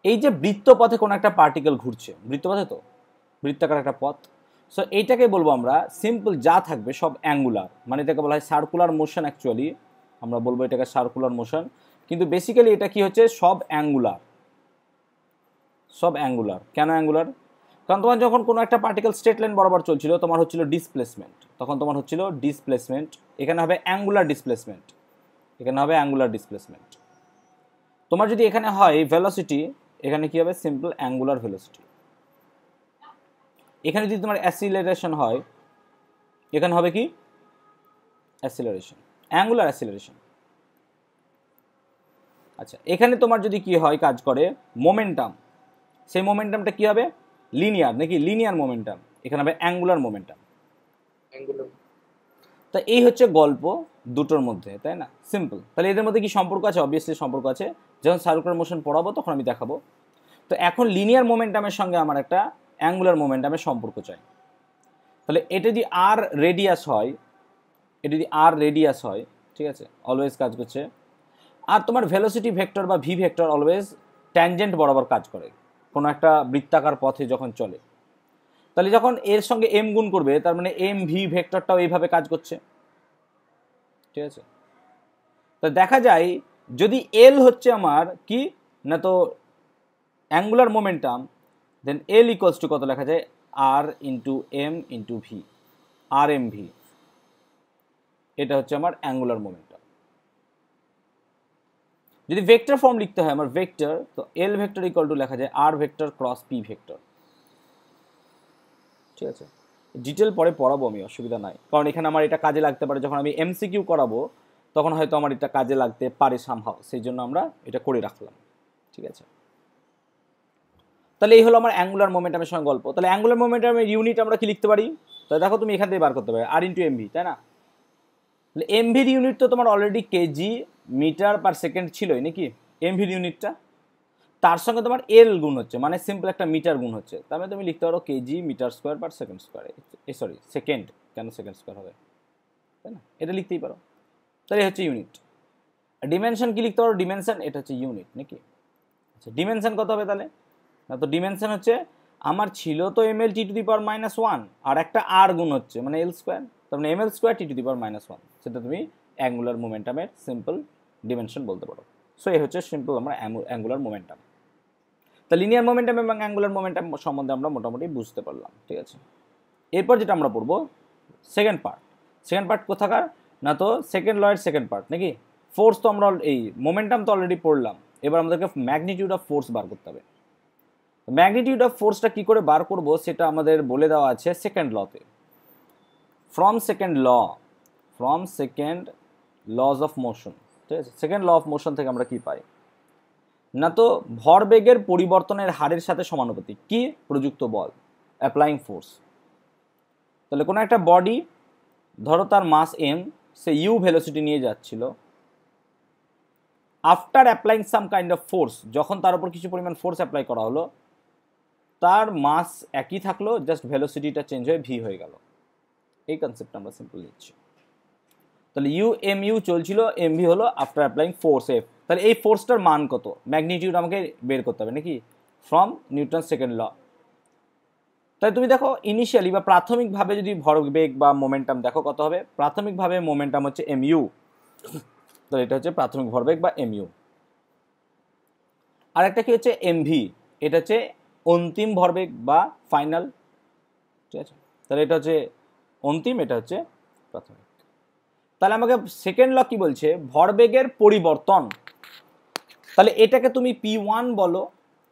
এই যে বৃত্তপথে কোনো একটা পার্টিকেল ঘুরছে, বৃত্তপথে তো বৃত্তাকার একটা পথ, সো এইটাকে বলবো আমরা সিম্পল যা থাকবে সব অ্যাঙ্গুলার, মানে এটাকে বলা হয় সার্কুলার মোশন। অ্যাকচুয়ালি আমরা বলবো এটাকে সার্কুলার মোশন, কিন্তু বেসিক্যালি এটা কি হচ্ছে, সব অ্যাঙ্গুলার। সব অ্যাঙ্গুলার। কেন অ্যাঙ্গুলার? কারণ তোমার যখন কোনো একটা পার্টিকেল স্ট্রেট লাইন বরাবর চলছিল, তোমার হচ্ছিল ডিসপ্লেসমেন্ট, তখন তোমার হচ্ছিল ডিসপ্লেসমেন্ট। এখানে হবে অ্যাঙ্গুলার ডিসপ্লেসমেন্ট, এখানে হবে অ্যাঙ্গুলার ডিসপ্লেসমেন্ট। তোমার যদি এখানে হয় ভেলোসিটি, এখানে কি হবে, সিম্পল অ্যাঙ্গুলার ভেলোসিটি। এখানে যদি তোমার অ্যাসিলারেশন হয়, এখানে হবে কি, অ্যাসিলারেশন, অ্যাঙ্গুলার অ্যাসিলারেশন। আচ্ছা, এখানে তোমার যদি কি হয়, কাজ করে মোমেন্টাম, সেই মোমেন্টামটা কি হবে, লিনিয়ার নাকি, লিনিয়ার মোমেন্টাম, এখানে হবে অ্যাঙ্গুলার মোমেন্টাম। তা এই হচ্ছে গল্প দুটোর মধ্যে, তাই না, সিম্পল। তাহলে এদের মধ্যে কি সম্পর্ক আছে? অবভিয়াসলি সম্পর্ক আছে, যখন সার্কুলার মোশন পড়াবো তখন আমি দেখাবো। তো এখন লিনিয়ার মোমেন্টামের সঙ্গে আমার একটা অ্যাঙ্গুলার মোমেন্টামের সম্পর্ক চাই। তাহলে এটা যদি আর রেডিয়াস হয়, এটা যদি আর রেডিয়াস হয়, ঠিক আছে, অলওয়েজ কাজ করছে। আর তোমার ভেলোসিটি ভেক্টর বা ভি ভেক্টর অলওয়েজ ট্যানজেন্ট বরাবর কাজ করে কোনো একটা বৃত্তাকার পথে যখন চলে। তাহলে যখন এর সঙ্গে এম গুণ করবে, তার মানে এম ভি ভেক্টরটাও এইভাবে কাজ করছে, ঠিক আছে। তো দেখা যায় যদি এল হচ্ছে আমার কি না, তো angular momentum, then L equals to কত লেখা যায়, আর ইন্টু এম ইন্টু ভি, আর এম ভি। এটা হচ্ছে আমার অ্যাঙ্গুলার মোমেন্টাম। যদি ভেক্টর ফর্ম লিখতে হয় আমার ভেক্টর, তো এল ভেক্টর ইকুয়াল টু লেখা যায় আর ভেক্টর ক্রস পি ভেক্টর, ঠিক আছে। ডিটেল পরে পড়াবো আমি, অসুবিধা নাই, কারণ এখানে আমার এটা কাজে লাগতে পারে, যখন আমি এমসিকিউ করাবো তখন হয়তো আমার এটা কাজে লাগতে পারে সামহাও, সেই জন্য আমরা এটা করে রাখলাম, ঠিক আছে। তাহলে এই হলো আমার অ্যাঙ্গুলার মোমেন্টামের সঙ্গে গল্প। তাহলে অ্যাঙ্গুলার মোমেন্টামের ইউনিট আমরা কি লিখতে পারি? তাহলে দেখো তুমি এখান থেকে বার করতে পারবে আর ইন্টু এমভি, তাই না। তাহলে এমভির ইউনিট তো তোমার already kg metre per second ছিলই নাকি, এমভির ইউনিটটা, তার সঙ্গে তোমার এল গুণ হচ্ছে, মানে সিম্পল একটা মিটার গুণ হচ্ছে, তার মানে তুমি লিখতে পারো kg metre square per second square, sorry second, কেন সেকেন্ড স্কোয়ার হবে, তাই না, এটা লিখতেই পারো। তাহলে হচ্ছে ইউনিট। ডিমেনশন কি লিখতে পারো, ডিমেনশন, এটা হচ্ছে ইউনিট নাকি। আচ্ছা, ডিমেনশন কত হবে তাহলে, না তো ডিমেনশন হচ্ছে আমার ছিল তো M L T to the power -1 আর একটা আর গুণ হচ্ছে মানে এল স্কোয়ার, তার মানে M L square T to the power -1, সেটা তুমি অ্যাঙ্গুলার মোমেন্টামের সিম্পল ডিমেনশন বলতে পারো। সো এই হচ্ছে সিম্পল আমরা অ্যাঙ্গুলার মোমেন্টাম। তা লিনিয়ার মোমেন্টাম এবং অ্যাঙ্গুলার মোমেন্টাম সম্বন্ধে আমরা মোটামুটি বুঝতে পারলাম, ঠিক আছে। এরপর যেটা আমরা পড়বো সেকেন্ড পার্ট। সেকেন্ড পার্ট কোথাকার, না তো সেকেন্ড লয়ের সেকেন্ড পার্ট নাকি। ফোর্স তো আমরা এই মোমেন্টাম তো অলরেডি পড়লাম, এবার আমাদেরকে ম্যাগনিটিউড অফ ফোর্স বার করতে হবে। ম্যাগনিটিউড অফ ফোর্সটা কি করে বার করব সেটা আমাদের বলে দেওয়া আছে সেকেন্ড লতে। From second laws of motion, ঠিক আছে। সেকেন্ড ল অফ মোশন থেকে আমরা কি পাই, না তো ভরবেগের পরিবর্তনের হারের সাথে সমানুপাতিক কি, প্রযুক্ত বল, অ্যাপ্লাইং ফোর্স। তাহলে কোনো একটা বডি, ধরো তার মাস এম, সে ইউ ভেলোসিটি নিয়ে যাচ্ছিল, after applying some kind of force, যখন তার উপর কিছু পরিমাণ ফোর্স অ্যাপ্লাই করা হলো, তার মাস একই থাকলো, জাস্ট ভেলোসিটিটা চেঞ্জ হয়ে ভি হয়ে গেল। এই কনসেপ্টটা আমরা সিম্পল নিচ্ছি। তাহলে ইউ এম ইউ চলছিল, এম ভি হলো আফটার অ্যাপ্লাইং ফোর্স এফ। তাহলে এই ফোর্সটার মান কত, ম্যাগনিটিউড আমাকে বের করতে হবে নাকি, ফ্রম নিউটন সেকেন্ড ল। তাই তুমি দেখো ইনিশিয়ালি বা প্রাথমিকভাবে যদি ভরবেগ বা মোমেন্টাম দেখো কত হবে, প্রাথমিকভাবে মোমেন্টাম হচ্ছে এম ইউ, তাহলে এটা হচ্ছে প্রাথমিক ভরবেগ বা এম ইউ। আর একটা কি হচ্ছে এম ভি, এটা হচ্ছে অন্তিম ভরবেগ বা ফাইনাল, ঠিক আছে। তাহলে এটা হচ্ছে অন্তিম, এটা হচ্ছে প্রাথমিক। তাহলে আমাকে সেকেন্ড ল কি বলছে, ভরবেগের পরিবর্তন। তাহলে এটাকে তুমি P1 বলো,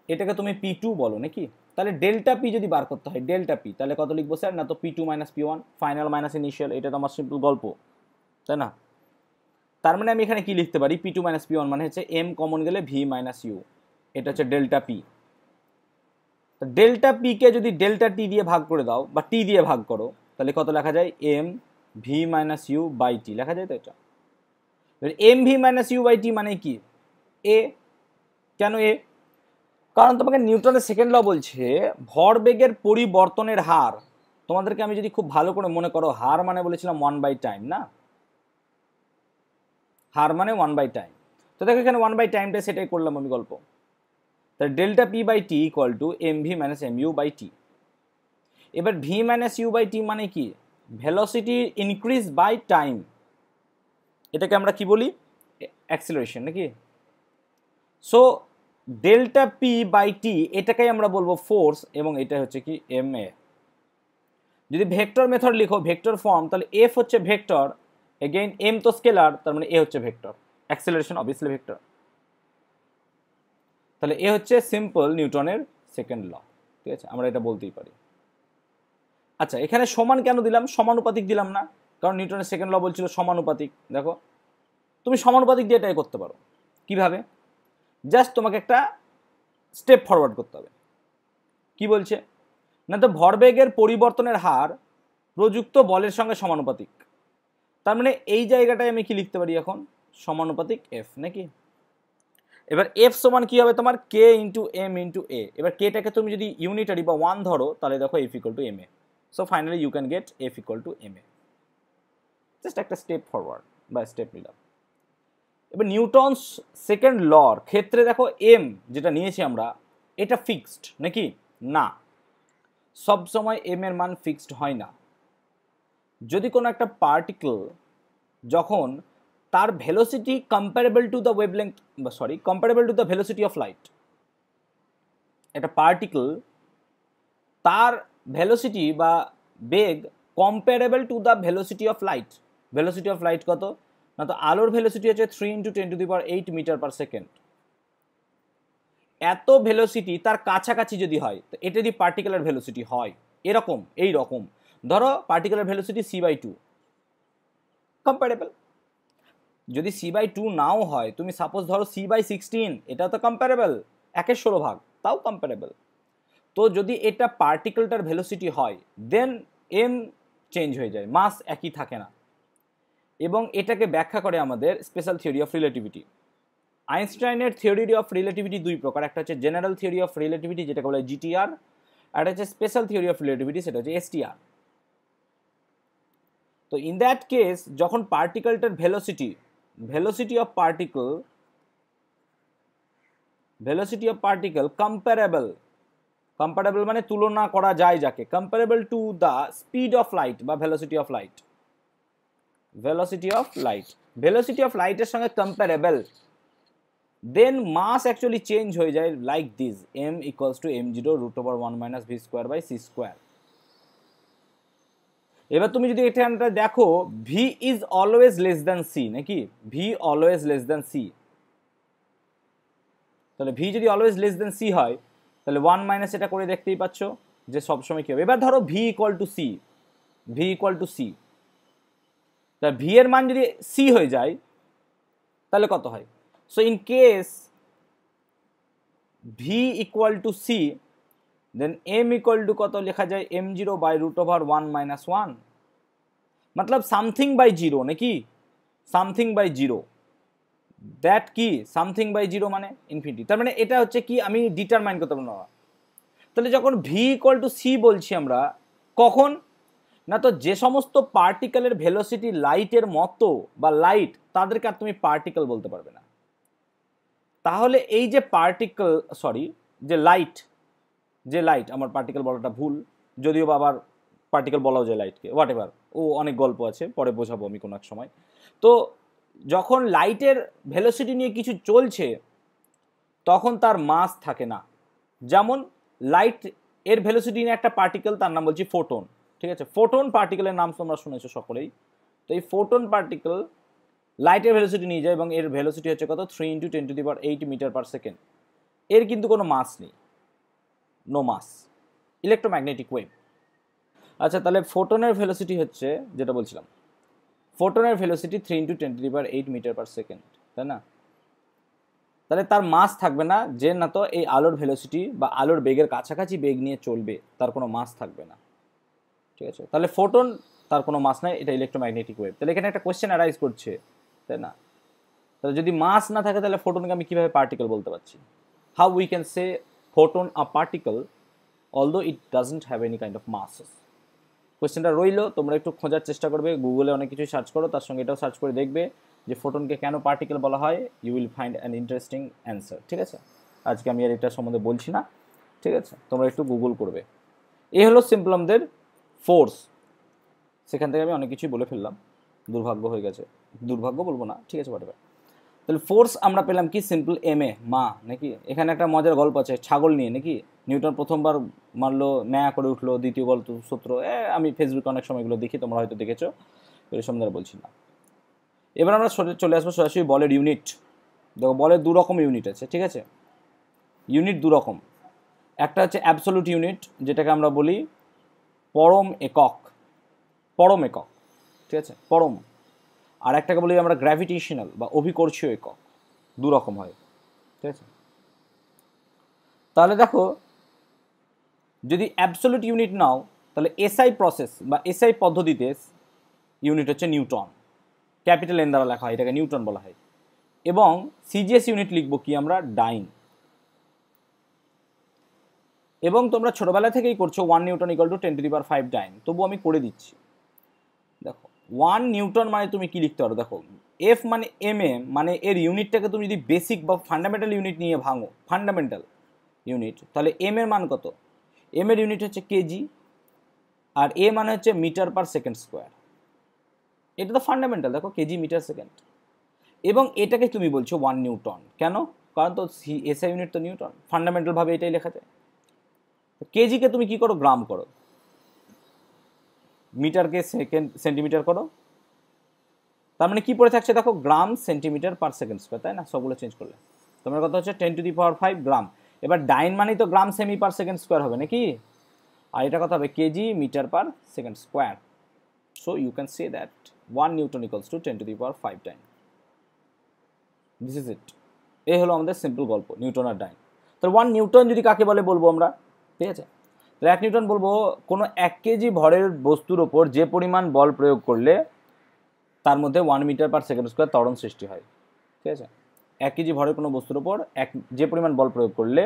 এটাকে তুমি P2 বলো নাকি। তাহলে ডেল্টা পি যদি বার করতে হয়, ডেল্টা পি, তাহলে কত লিখবো স্যার, না তো P2 - P1, final minus initial, এটা তো আমার সিম্পল গল্প, তাই না। তার মানে আমি এখানে কি লিখতে পারি, P2 - P1 মানে হচ্ছে এম কমন গেলে ভি মাইনাস ইউ, এটা হচ্ছে delta P. Delta P K যদি ডেল্টা টি দিয়ে ভাগ করে দাও বা টি দিয়ে ভাগ করো, তাহলে কত লেখা যায়, M V minus U by T লেখা যায়। তো এটা M V minus U by T মানে কি, এ। কেন এ, কারণ তোমাকে নিউটনের সেকেন্ড ল বলছে ভরবেগের পরিবর্তনের হার। তোমাদেরকে আমি যদি খুব ভালো করে মনে করো, হার মানে বলেছিলাম 1/টাইম না, হার মানে 1/টাইম। তো দেখো এখানে 1/টাইমটা সেটাই করলাম আমি গল্প। তাহলে delta P by T equal to M V minus M U by T. এবার V minus U by T মানে কি, ভেলোসিটি ইনক্রিজ বাই টাইম, এটাকে আমরা কি বলি, অ্যাক্সিলারেশন নাকি। সো ডেল্টা পি বাই টি এটাকেই আমরা বলবো ফোর্স, এবং এটা হচ্ছে কি এম এ। যদি ভেক্টর মেথড লিখো, ভেক্টর ফর্ম, তাহলে এফ হচ্ছে ভেক্টর, এগেইন এম তো স্কেলার, তার মানে এ হচ্ছে ভেক্টর, অ্যাক্সিলারেশন অবভিয়াসলি ভেক্টর। তাহলে এ হচ্ছে সিম্পল নিউটনের সেকেন্ড ল, ঠিক আছে, আমরা এটা বলতেই পারি। আচ্ছা, এখানে সমান কেন দিলাম, সমানুপাতিক দিলাম না, কারণ নিউটনের সেকেন্ড ল বলছিল সমানুপাতিক। দেখো তুমি সমানুপাতিক দিয়ে এটাই করতে পারো, কিভাবে, জাস্ট তোমাকে একটা স্টেপ ফরওয়ার্ড করতে হবে। কি বলছে না, তো ভরবেগের পরিবর্তনের হার প্রযুক্ত বলের সঙ্গে সমানুপাতিক, তার মানে এই জায়গাটায় আমি কি লিখতে পারি এখন, সমানুপাতিক এফ নাকি। এবার এফ সমান কি হবে তোমার, কে ইন্টু এম ইন্টু এ। এবার কেটাকে তুমি যদি ইউনিটারি বা ওয়ান ধরো, তাহলে দেখো F equal to M a. So finally you can get F equal to M a. Just একটা স্টেপ ফরওয়ার্ড বা স্টেপ নিলাম। এবার নিউটনস সেকেন্ড লর ক্ষেত্রে দেখো এম যেটা নিয়েছি আমরা, এটা ফিক্সড নাকি, না, সব সময় এম এর মান ফিক্সড হয় না। যদি কোনো একটা পার্টিকেল যখন তার velocity comparable to the wavelength, sorry comparable to the velocity of light, একটা পার্টিকেল তার ভেলোসিটি বা বেগ comparable to the velocity of light, velocity of light কত না, তো আলোর ভেলোসিটি হচ্ছে 3 × 10⁸ মিটার পার সেকেন্ড। এত ভেলোসিটি তার কাছাকাছি যদি হয়, তো এটা যদি পার্টিকেলের ভেলোসিটি হয় এরকম, এই রকম ধরো পার্টিকেলের ভেলোসিটি c/2, কম্পারেবল। যদি c/2 নাও হয়, তুমি সাপোজ ধরো c/16, এটা তো কম্পারেবল, 1/16, তাও কম্পারেবল। তো যদি এটা পার্টিকেলটার ভেলোসিটি হয়, দেন এম চেঞ্জ হয়ে যায়, মাস একই থাকে না। এবং এটাকে ব্যাখ্যা করে আমাদের স্পেশাল থিওরি অফ রিলেটিভিটি। আইনস্টাইনের থিওরি অফ রিলেটিভিটি দুই প্রকার, একটা হচ্ছে জেনারেল থিওরি অফ রিলেটিভিটি যেটাকে বলে জিটিআর, আর একটা হচ্ছে স্পেশাল থিওরি অফ রিলেটিভিটি, সেটা হচ্ছে এসটিআর। তো ইন দ্যাট কেস যখন পার্টিকেলটার ভেলোসিটি অফ পার্টিকেল কম্পারেবল মানে তুলনা করা যায় যাকে, comparable to the speed of light বা ভেলোসিটি অফ লাইটের সঙ্গে কম্পারেবল, দেন মাস অ্যাকচুয়ালি চেঞ্জ হয়ে যায় like this, m equals to m0√1 - v² / c²। এবার তুমি যদি এখানটা দেখো, v is always less than c নাকি, v always less than c, তাহলে v যদি অলওয়েজ লেস দ্যান c হয়, তাহলে 1 - এটা করে দেখতেই পাচ্ছ যে সবসময় কি হবে। এবার ধরো v ইকুয়াল টু c, তা v এর মান যদি c হয়ে যায় তাহলে কত হয়, so in case v equal to c, then m equal to কত লেখা যায়, m0/√1 - 1, मतलब সামথিং বাই জিরো নাকি, সামথিং বাই জিরো, দ্যাট কি সামথিং বাই জিরো মানে ইনফিনিটি। তার মানে এটা হচ্ছে কি আমি ডিটারমাইন করতে পারবো না। তাহলে যখন v ইকুয়াল টু c বলছি আমরা, কখন না, তো যে সমস্ত পার্টিকেলের ভেলোসিটি লাইটের মতো বা লাইট, তাদেরকে আর তুমি পার্টিকেল বলতে পারবে না। তাহলে এই যে পার্টিকেল, সরি যে লাইট, আমার পার্টিকেল বলাটা ভুল, যদিও বা আবার পার্টিকেল বলাও যায় লাইটকে, হোয়াট এভার, ও অনেক গল্প আছে, পরে বোঝাবো আমি কোনো এক সময়। তো যখন লাইটের ভেলোসিটি নিয়ে কিছু চলছে, তখন তার মাস থাকে না। যেমন লাইট এর ভেলোসিটি নিয়ে একটা পার্টিকেল, তার নাম বলছি ফোটন, ঠিক আছে, ফোটন পার্টিকেলের নাম তোমরা শুনেছো সকলেই। তো এই ফোটন পার্টিকেল লাইটের ভেলোসিটি নিয়ে যায়, এবং এর ভেলোসিটি হচ্ছে কত, 3 × 10⁸ মিটার পার সেকেন্ড। এর কিন্তু কোনো মাস নেই, নো মাস, ইলেকট্রোম্যাগনেটিক ওয়েভ। আচ্ছা, তাহলে ফোটনের ভেলোসিটি হচ্ছে, যেটা বলছিলাম, ফোটনের ভেলোসিটি 3 × 10⁸ মিটার পার সেকেন্ড, তাই না। তাহলে তার মাস থাকবে না, যে না তো এই আলোর ভেলোসিটি বা আলোর বেগের কাছাকাছি বেগ নিয়ে চলবে, তার কোনো মাস থাকবে না, ঠিক আছে। তাহলে ফোটন, তার কোনো মাস নাই, এটা ইলেকট্রোম্যাগনেটিক ওয়েভ। তাহলে এখানে একটা কোয়েশ্চেন অ্যারাইজ করছে, তাই না। তাহলে যদি মাস না থাকে, তাহলে ফোটনকে আমি কিভাবে পার্টিকেল বলতে পারছি, how we can say photon a particle although it doesn't have any kind of মাসেস। কোয়েশ্চেনটা রইলো, তোমরা একটু খোঁজার চেষ্টা করবে, গুগলে অনেক কিছু সার্চ করো, তার সঙ্গে এটাও সার্চ করে দেখবে যে ফোটনকে কেন পার্টিকেল বলা হয়, you will find an interesting answer, ঠিক আছে। আজকে আমি আর এটা সম্বন্ধে বলছি না, ঠিক আছে, তোমরা একটু গুগল করবে। এ হলো সিম্পল আমাদের ফোর্স। সেখান থেকে আমি অনেক কিছুই বলে ফেললাম, দুর্ভাগ্য হয়ে গেছে, দুর্ভাগ্য বলবো না, ঠিক আছে বাট। তাহলে ফোর্স আমরা পেলাম কি সিম্পল এম এ মা নাকি। এখানে একটা মজার গল্প আছে ছাগল নিয়ে নাকি, নিউটন প্রথমবার মারলো ম্যা করে উঠলো, দ্বিতীয় গল্প সূত্র, আমি ফেসবুকে অনেক সময় এগুলো দেখি, তোমরা হয়তো দেখেছো, এর সম্বন্ধে বলছি না। এবার আমরা চলে আসবো সরাসরি বলের ইউনিট। দেখো বলের দু রকম ইউনিট আছে, ঠিক আছে, ইউনিট দু রকম। একটা হচ্ছে অ্যাবসোলুট ইউনিট, যেটাকে আমরা বলি পরম একক, পরম একক, ঠিক আছে, পরম। আর একটাকে বলি আমরা গ্র্যাভিটেশনাল বা অভিকর্ষীয় একক, দু রকম হয়, ঠিক আছে। তাহলে দেখো যদি অ্যাবসোলুট ইউনিট নাও, তাহলে এসআই প্রসেস বা এসআই পদ্ধতিতে ইউনিট হচ্ছে নিউটন, ক্যাপিটাল এন দ্বারা লেখা হয়, এটাকে নিউটন বলা হয়। এবং সিজিএস ইউনিট লিখবো কি আমরা, ডাইন। এবং তোমরা ছোটবেলা থেকেই করছো 1 নিউটন ইকুয়াল টু 10⁵ ডাইন, তবু আমি করে দিচ্ছি। দেখো 1 নিউটন মানে তুমি কি লিখতে পারো, দেখো এফ মানে এম এ, মানে এর ইউনিটটাকে তুমি যদি বেসিক বা ফান্ডামেন্টাল ইউনিট নিয়ে ভাঙো, ফান্ডামেন্টাল ইউনিট, তাহলে এম এর মান কত, এম এর ইউনিট হচ্ছে কেজি, আর এ মানে হচ্ছে মিটার পার সেকেন্ড স্কোয়ার। এটা তো ফান্ডামেন্টাল, দেখো কেজি মিটার সেকেন্ড। এবং এটাকে তুমি বলছো 1 নিউটন, কেন, কারণ তো এসআই ইউনিট তো নিউটন, ফান্ডামেন্টাল ভাবে এটাই লেখা যায়। কেজিকে তুমি কি করো, গ্রাম করো, মিটারকে সেন্টিমিটার করো, তার মানে কি পড়ে থাকছে দেখো, গ্রাম সেন্টিমিটার পার সেকেন্ড স্কোয়ার, তাই না, সবগুলো চেঞ্জ করলে তোমার কথা হচ্ছে 10⁵ গ্রাম। এবার ডাইন মানেই তো gram cm per second square হবে নাকি, আর এটা কথা হবে kg metre per second square. So you can say that 1 newton equals to 10⁵ dyne. This is it. এই হলো আমাদের সিম্পল গল্প নিউটন আর ডাইন। তাহলে 1 নিউটন যদি কাকে বলে বলবো আমরা, ঠিক আছে, তাহলে 1 নিউটন বলবো কোনো 1 কেজি ভরের বস্তুর ওপর যে পরিমাণ বল প্রয়োগ করলে তার মধ্যে 1 মিটার পার সেকেন্ড স্কোয়ার ত্বরণ সৃষ্টি হয়, ঠিক আছে। 1 কেজি ভরের কোনো বস্তুর ওপর যে পরিমাণ বল প্রয়োগ করলে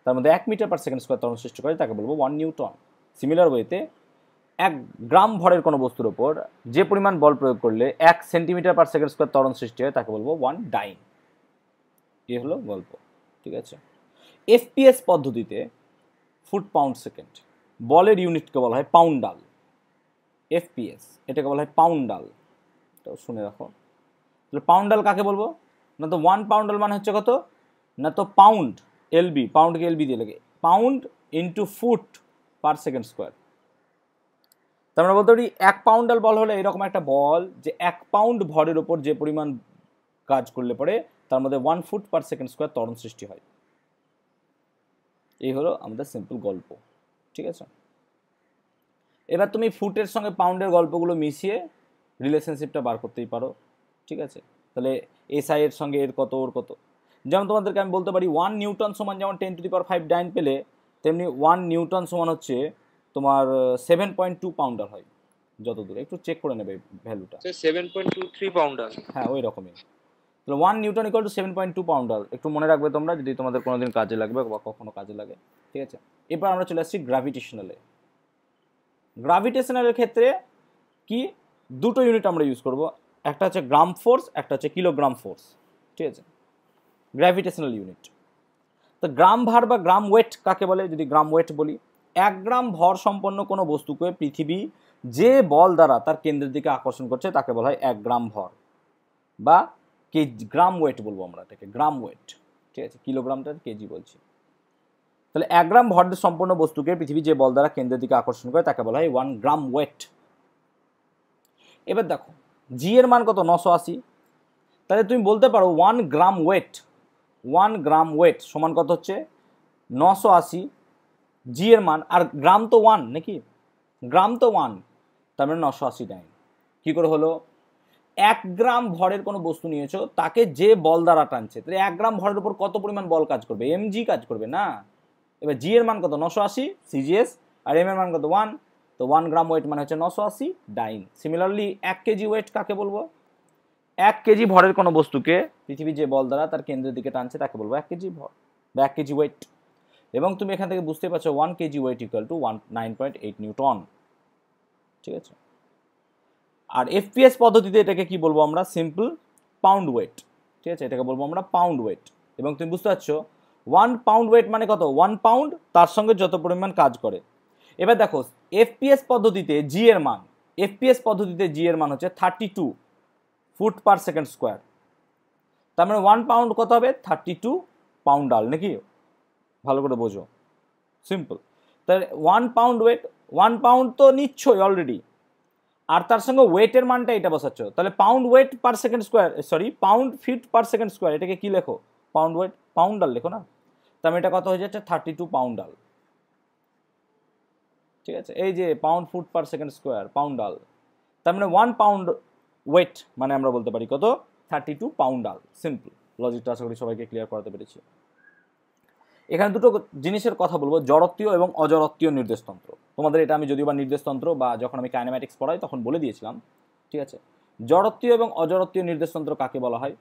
তার মধ্যে 1 মিটার পার সেকেন্ড স্কোয়ার ত্বরণ সৃষ্টি করে, তাকে বলবো 1 নিউটন। সিমিলার ওয়েতে 1 গ্রাম ভরের কোনো বস্তুর ওপর যে পরিমাণ বল প্রয়োগ করলে 1 সেন্টিমিটার পার সেকেন্ড স্কোয়ার ত্বরণ সৃষ্টি হয়, তাকে বলবো 1 ডাইন। এই হলো গল্প, ঠিক আছে। এফপিএস পদ্ধতিতে ফুট পাউন্ড সেকেন্ড, বলের ইউনিটকে বলা হয় পাউন্ডাল। এফপিএস এটাকে বলা হয় পাউন্ডাল, এটাও শুনে রাখো। তাহলে পাউন্ডাল কাকে বলবো, না তো 1 পাউন্ডাল মানে হচ্ছে কত, না তো পাউন্ড, এলবি, পাউন্ডকে এলবি দিয়ে লাগে, পাউন্ড ইন্টু ফুট পার সেকেন্ড স্কোয়ার। তার মানে বলতে পারি 1 পাউন্ডাল বল হলে এরকম একটা বল যে 1 পাউন্ড ভরের ওপর যে পরিমাণ কাজ করলে পরে তার মধ্যে 1 ফুট পার সেকেন্ড স্কোয়ার ত্বরণ সৃষ্টি হয়। এই হলো আমাদের সিম্পল গল্প, ঠিক আছে। এবার তুমি ফুটের সঙ্গে পাউন্ডের গল্পগুলো মিশিয়ে রিলেশনশিপটা বার করতেই পারো, ঠিক আছে। তাহলে এসআই এর সঙ্গে এর কত ওর কত, যেমন তোমাদেরকে আমি বলতে পারি 1 নিউটন সমান যেমন 10⁵ ডাইন পেলে, তেমনি 1 নিউটন সমান হচ্ছে তোমার 7.2 পাউন্ডার হয়, যত দূরে একটু চেক করে নেবে ভ্যালুটা, 7.23 পাউন্ডার, হ্যাঁ ওই রকমই। তাহলে 1 নিউটন ইকুয়াল টু 7.2 পাউন্ডার, একটু মনে রাখবে তোমরা যদি তোমাদের কোনোদিন কাজে লাগবে বা কখনো কাজে লাগে, ঠিক আছে। এবার আমরা চলে আসছি গ্র্যাভিটেশনালে। গ্র্যাভিটেশনালের ক্ষেত্রে কি দুটো ইউনিট আমরা ইউজ করব, একটা হচ্ছে গ্রাম ফোর্স, একটা হচ্ছে কিলোগ্রাম ফোর্স, ঠিক আছে, গ্র্যাভিটেশনাল ইউনিট। তো গ্রাম ভার বা গ্রাম ওয়েট কাকে বলে, যদি গ্রাম ওয়েট বলি, 1 গ্রাম ভর সম্পন্ন কোনো বস্তুকে পৃথিবী যে বল দ্বারা তার কেন্দ্রের দিকে আকর্ষণ করছে তাকে বলা হয় 1 গ্রাম ভর, বা কেজি, গ্রাম ওয়েট বলবো আমরা এটাকে, গ্রাম ওয়েট, ঠিক আছে, কিলোগ্রামটা কেজি বলছি। তাহলে 1 গ্রাম ভর সম্পন্ন বস্তুকে পৃথিবী যে বল দ্বারা কেন্দ্রের দিকে আকর্ষণ করে তাকে বলা হয় 1 গ্রাম ওয়েট। এবার দেখো জি এর মান কত, 980। তাহলে তুমি বলতে পারো 1 গ্রাম ওয়েট, 1 গ্রাম ওয়েট সমান কত হচ্ছে 980 জি এর মান, আর গ্রাম তো 1 নাকি, গ্রাম তো 1, তার মানে 980 ডাইন। কি করে হলো, 1 গ্রাম ভরের কোনো বস্তু নিয়েছো, তাকে যে বল দ্বারা টানছে, তাহলে 1 গ্রাম ভরের উপর কত পরিমাণ বল কাজ করবে, এমজি কাজ করবে না। এবার জি এর মান কত 980 সিজিএস, আর এম এর মান কত 1, তো 1 গ্রাম ওয়েট মানে হচ্ছে 980 ডাইন। সিমিলারলি 1 কেজি ওয়েট কাকে বলবো, 1 কেজি ভরের কোনো বস্তুকে পৃথিবী যে বল দ্বারা তার কেন্দ্রের দিকে টানছে তাকে বলবো 1 কেজি ভর বা 1 কেজি ওয়েট। এবং তুমি এখান থেকে বুঝতে পারছো 1 kg weight equal to 9.8 newton, ঠিক আছে। আর এফপিএস পদ্ধতিতে এটাকে কি বলবো আমরা, সিম্পল পাউন্ড ওয়েট, ঠিক আছে, এটাকে বলবো আমরা পাউন্ড ওয়েট। এবং তুমি বুঝতে পারছো 1 পাউন্ড ওয়েট মানে কত, 1 পাউন্ড তার সঙ্গে যত পরিমাণ কাজ করে। এবার দেখো এফপিএস পদ্ধতিতে জি এর মান, এফপিএস পদ্ধতিতে জি এর মান হচ্ছে 32 ফুট পার সেকেন্ড স্কোয়ার। তার মানে 1 পাউন্ড কত হবে? 32 পাউন্ডাল, নাকি? ভালো করে বোঝো, সিম্পল। তাহলে 1 পাউন্ড ওয়েট, 1 পাউন্ড তো নিচ্ছই অলরেডি, আর তার সঙ্গে ওয়েটের মানটা এটা বসাচ্ছ, তাহলে পাউন্ড ওয়েট পার second square, sorry pound feet per second square, এটাকে কি লেখো? পাউন্ড ওয়েট, পাউন্ডাল লেখো না। তার মানে এটা কত হয়ে যাচ্ছে? 32 পাউন্ডাল, ঠিক আছে? এই যে পাউন্ড ফুট পার সেকেন্ড স্কোয়ার, পাউন্ডাল, তার মানে 1 পাউন্ড ওয়েট মানে আমরা বলতে পারি কত? 32 পাউন্ডাল। সিম্পল লজিকটা আশা করি সবাইকে ক্লিয়ার করাতে পেরেছি। এখানে দুটো জিনিসের কথা বলবো, জড়ত্বীয় এবং অজড়ত্বীয় নির্দেশতন্ত্র। তোমাদের এটা আমি যদিও বা নির্দেশতন্ত্র বা যখন আমি কাইনেম্যাটিক্স পড়াই তখন বলে দিয়েছিলাম, ঠিক আছে? জড়ত্বীয় এবং অজড়ত্বীয় নির্দেশতন্ত্র কাকে বলা হয়?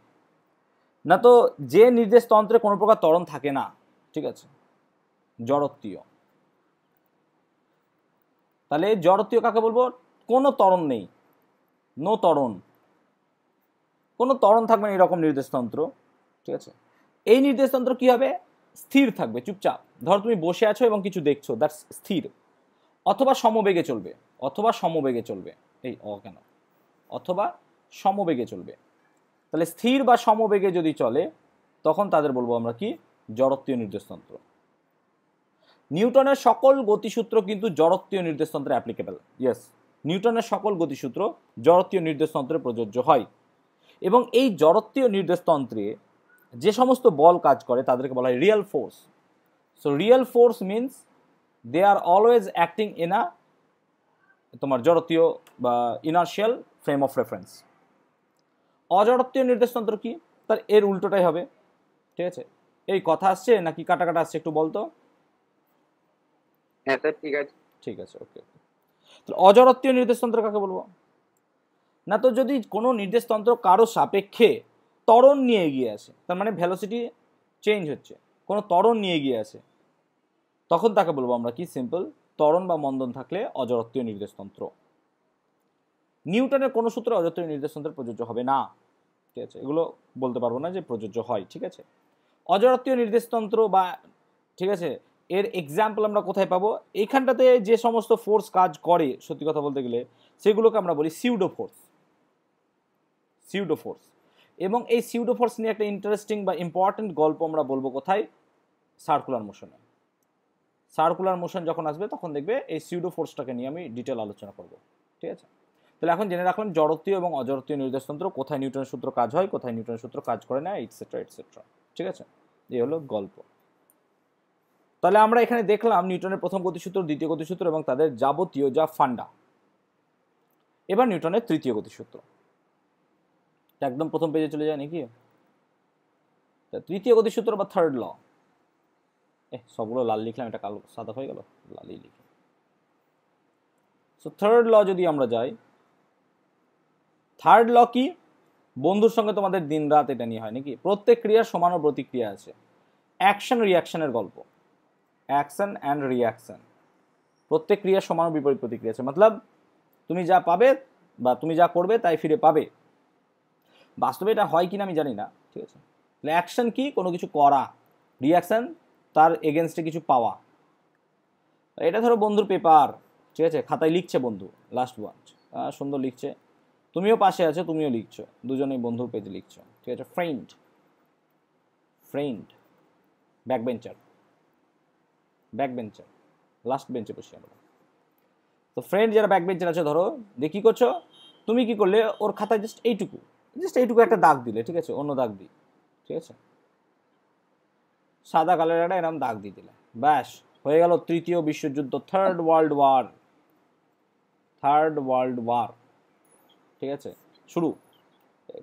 না তো যে নির্দেশতন্ত্রে কোনো প্রকার ত্বরণ থাকে না, ঠিক আছে, জড়ত্বীয়। তাহলে জড়ত্বীয় কাকে বলবো? কোনো ত্বরণ নেই, নো ত্বরণ, কোনো ত্বরণ থাকবে না এরকম নির্দেশতন্ত্র, ঠিক আছে? এই নির্দেশতন্ত্র কি হবে? স্থির থাকবে, চুপচাপ। ধরো তুমি বসে আছো এবং কিছু দেখছো, দ্যাটস স্থির। অথবা সমবেগে চলবে, অথবা সমবেগে চলবে, এই কেন, অথবা সমবেগে চলবে। তাহলে স্থির বা সমবেগে যদি চলে তখন তাদের বলবো আমরা কি? জড়ত্বীয় নির্দেশতন্ত্র। নিউটনের সকল গতিসূত্র কিন্তু জড়ত্বীয় নির্দেশতন্ত্রে অ্যাপ্লিকেবল। ইয়েস, নিউটনের সকল গতিসূত্র জড়ত্বীয় নির্দেশতন্ত্রে প্রযোজ্য হয়। এবং এই জড়ত্বীয় নির্দেশতন্ত্রে যে সমস্ত বল কাজ করে তাদেরকে বলা হয় real force. So real force means they are always acting in a তোমার জড়ত্বীয় বা ইনার্শিয়াল ফ্রেম অফ রেফারেন্স। অজড়ত্বীয় নির্দেশতন্ত্র কি? তার এর উল্টোটাই হবে, ঠিক আছে? এই কথা আসছে নাকি কাটা কাটা আসছে একটু বলতো? হ্যাঁ স্যার, ঠিক আছে। ঠিক আছে, ওকে। তাহলে অজড়ত্বীয় নির্দেশতন্ত্র কাকে বলবো? না তো যদি কোনো নির্দেশতন্ত্র কারো সাপেক্ষে ত্বরণ নিয়ে এগিয়ে আসে, তার মানে ভেলোসিটি চেঞ্জ হচ্ছে, কোনো ত্বরণ নিয়ে এগিয়ে আসে, তখন তাকে বলবো আমরা কি? সিম্পল, ত্বরণ বা মন্দন থাকলে অজড়ত্বীয় নির্দেশতন্ত্র। নিউটনের কোনো সূত্রে অজড়ত্বীয় নির্দেশতন্ত্র প্রযোজ্য হবে না, ঠিক আছে? এগুলো বলতে পারবো না যে প্রযোজ্য হয়, ঠিক আছে? অজড়ত্বীয় নির্দেশতন্ত্র বা, ঠিক আছে, এর এক্সাম্পল আমরা কোথায় পাবো? এইখানটাতে যে সমস্ত ফোর্স কাজ করে সত্যি কথা বলতে গেলে সেগুলোকে আমরা বলি সিউডো ফোর্স, সিউডো ফোর্স। এবং এই সিউডো ফোর্স নিয়ে একটা ইন্টারেস্টিং বা ইম্পর্টেন্ট গল্প আমরা বলবো কোথায়? সার্কুলার মোশনে। সার্কুলার মোশন যখন আসবে তখন দেখবে এই সিউডো ফোর্সটাকে নিয়ে আমি ডিটেল আলোচনা করব, ঠিক আছে? তাহলে এখন জেনে রাখলাম জড়ত্বীয় এবং অজড়ত্বীয় নির্দেশতন্ত্র, কোথায় নিউটনের সূত্র কাজ হয়, কোথায় নিউটনের সূত্র কাজ করে না, এটসেট্রা এটসেট্রা, ঠিক আছে? এই হলো গল্প। তাহলে আমরা এখানে দেখলাম নিউটনের প্রথম গতিসূত্র, দ্বিতীয় গতিসূত্র এবং তাদের যাবতীয় যা ফান্ডা। এবার নিউটনের তৃতীয় গতিসূত্র, একদম প্রথম পেজে চলে যায় নাকি? তৃতীয় গতিসূত্র বা থার্ড ল। সবগুলো লাল লিখলাম, এটা কালো সাদা হয়ে গেল, লালই লিখি। সো থার্ড ল যদি আমরা যাই, থার্ড ল কি? বন্ধুর সঙ্গে তোমাদের দিন রাত এটা নিয়ে হয় নাকি? প্রত্যেক ক্রিয়ার সমান প্রতিক্রিয়া আছে, অ্যাকশন রিয়াকশনের গল্প, অ্যাকশন অ্যান্ড রিয়াকশন। প্রত্যেক ক্রিয়ার সমান বিপরীত প্রতিক্রিয়া আছে, মতলব তুমি যা পাবে বা তুমি যা করবে তাই ফিরে পাবে। বাস্তবে এটা হয় কিনা আমি জানি না, ঠিক আছে? তাহলে অ্যাকশন কি? কোনো কিছু করা, রিয়াকশন তার এগেনস্টে কিছু পাওয়া। এটা ধরো বন্ধুর পেপার, ঠিক আছে, খাতায় লিখছে বন্ধু, লাস্ট ওয়াচ সুন্দর লিখছে, তুমিও পাশে আছো, তুমিও লিখছো, দুজনেই বন্ধুর পেজে লিখছো, ঠিক আছে? Friend, friend, back bencher, back bencher, last বেঞ্চে বসে আমরা। তো ফ্রেন্ড যারা ব্যাক বেঞ্চার আছে ধরো, দিয়ে কী করছো? তুমি কি করলে? ওর খাতায় জাস্ট এইটুকু একটা দাগ দিলে, ঠিক আছে? অন্য দাগ দিই, ঠিক আছে? সাদা কালার একটা এরকম দাগ দিয়ে দিলে, ব্যাস হয়ে গেল তৃতীয় বিশ্বযুদ্ধ, third world war, third world war, ঠিক আছে? শুরু।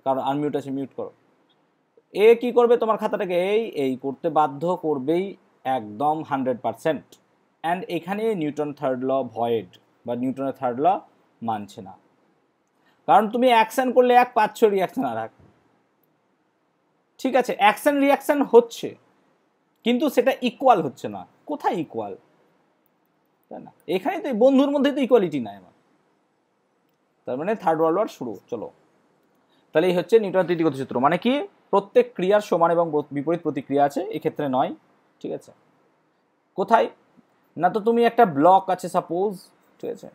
কারণ আনমিউট আছে, মিউট করো। এ কি করবে? তোমার খাতাটাকে এই করতে বাধ্য করবেই, একদম 100%। অ্যান্ড এখানে নিউটন থার্ড ল ভয়েড বা নিউটনের থার্ড ল মানছে না, কারণ তুমি অ্যাকশন করলে এক পাচ্ছ, রিয়াকশন আর এক, ঠিক আছে? অ্যাকশন রিয়াকশন হচ্ছে কিন্তু সেটা ইকুয়াল হচ্ছে না। কোথায় ইকুয়াল? তাই না? এখানে তো বন্ধুর মধ্যে তো ইকুয়ালিটি নাই আমার। তার মানে থার্ড ওয়ার্ল্ড ওয়ার শুরু। চলো, তাহলে এই হচ্ছে নিউটনের তৃতীয় গতিসূত্র। মানে কি? প্রত্যেক ক্রিয়ার সমান এবং বিপরীত প্রতিক্রিয়া আছে, এক্ষেত্রে নয়, ঠিক আছে? কোথায়? না তো তুমি একটা ব্লক আছে সাপোজ, ঠিক আছে,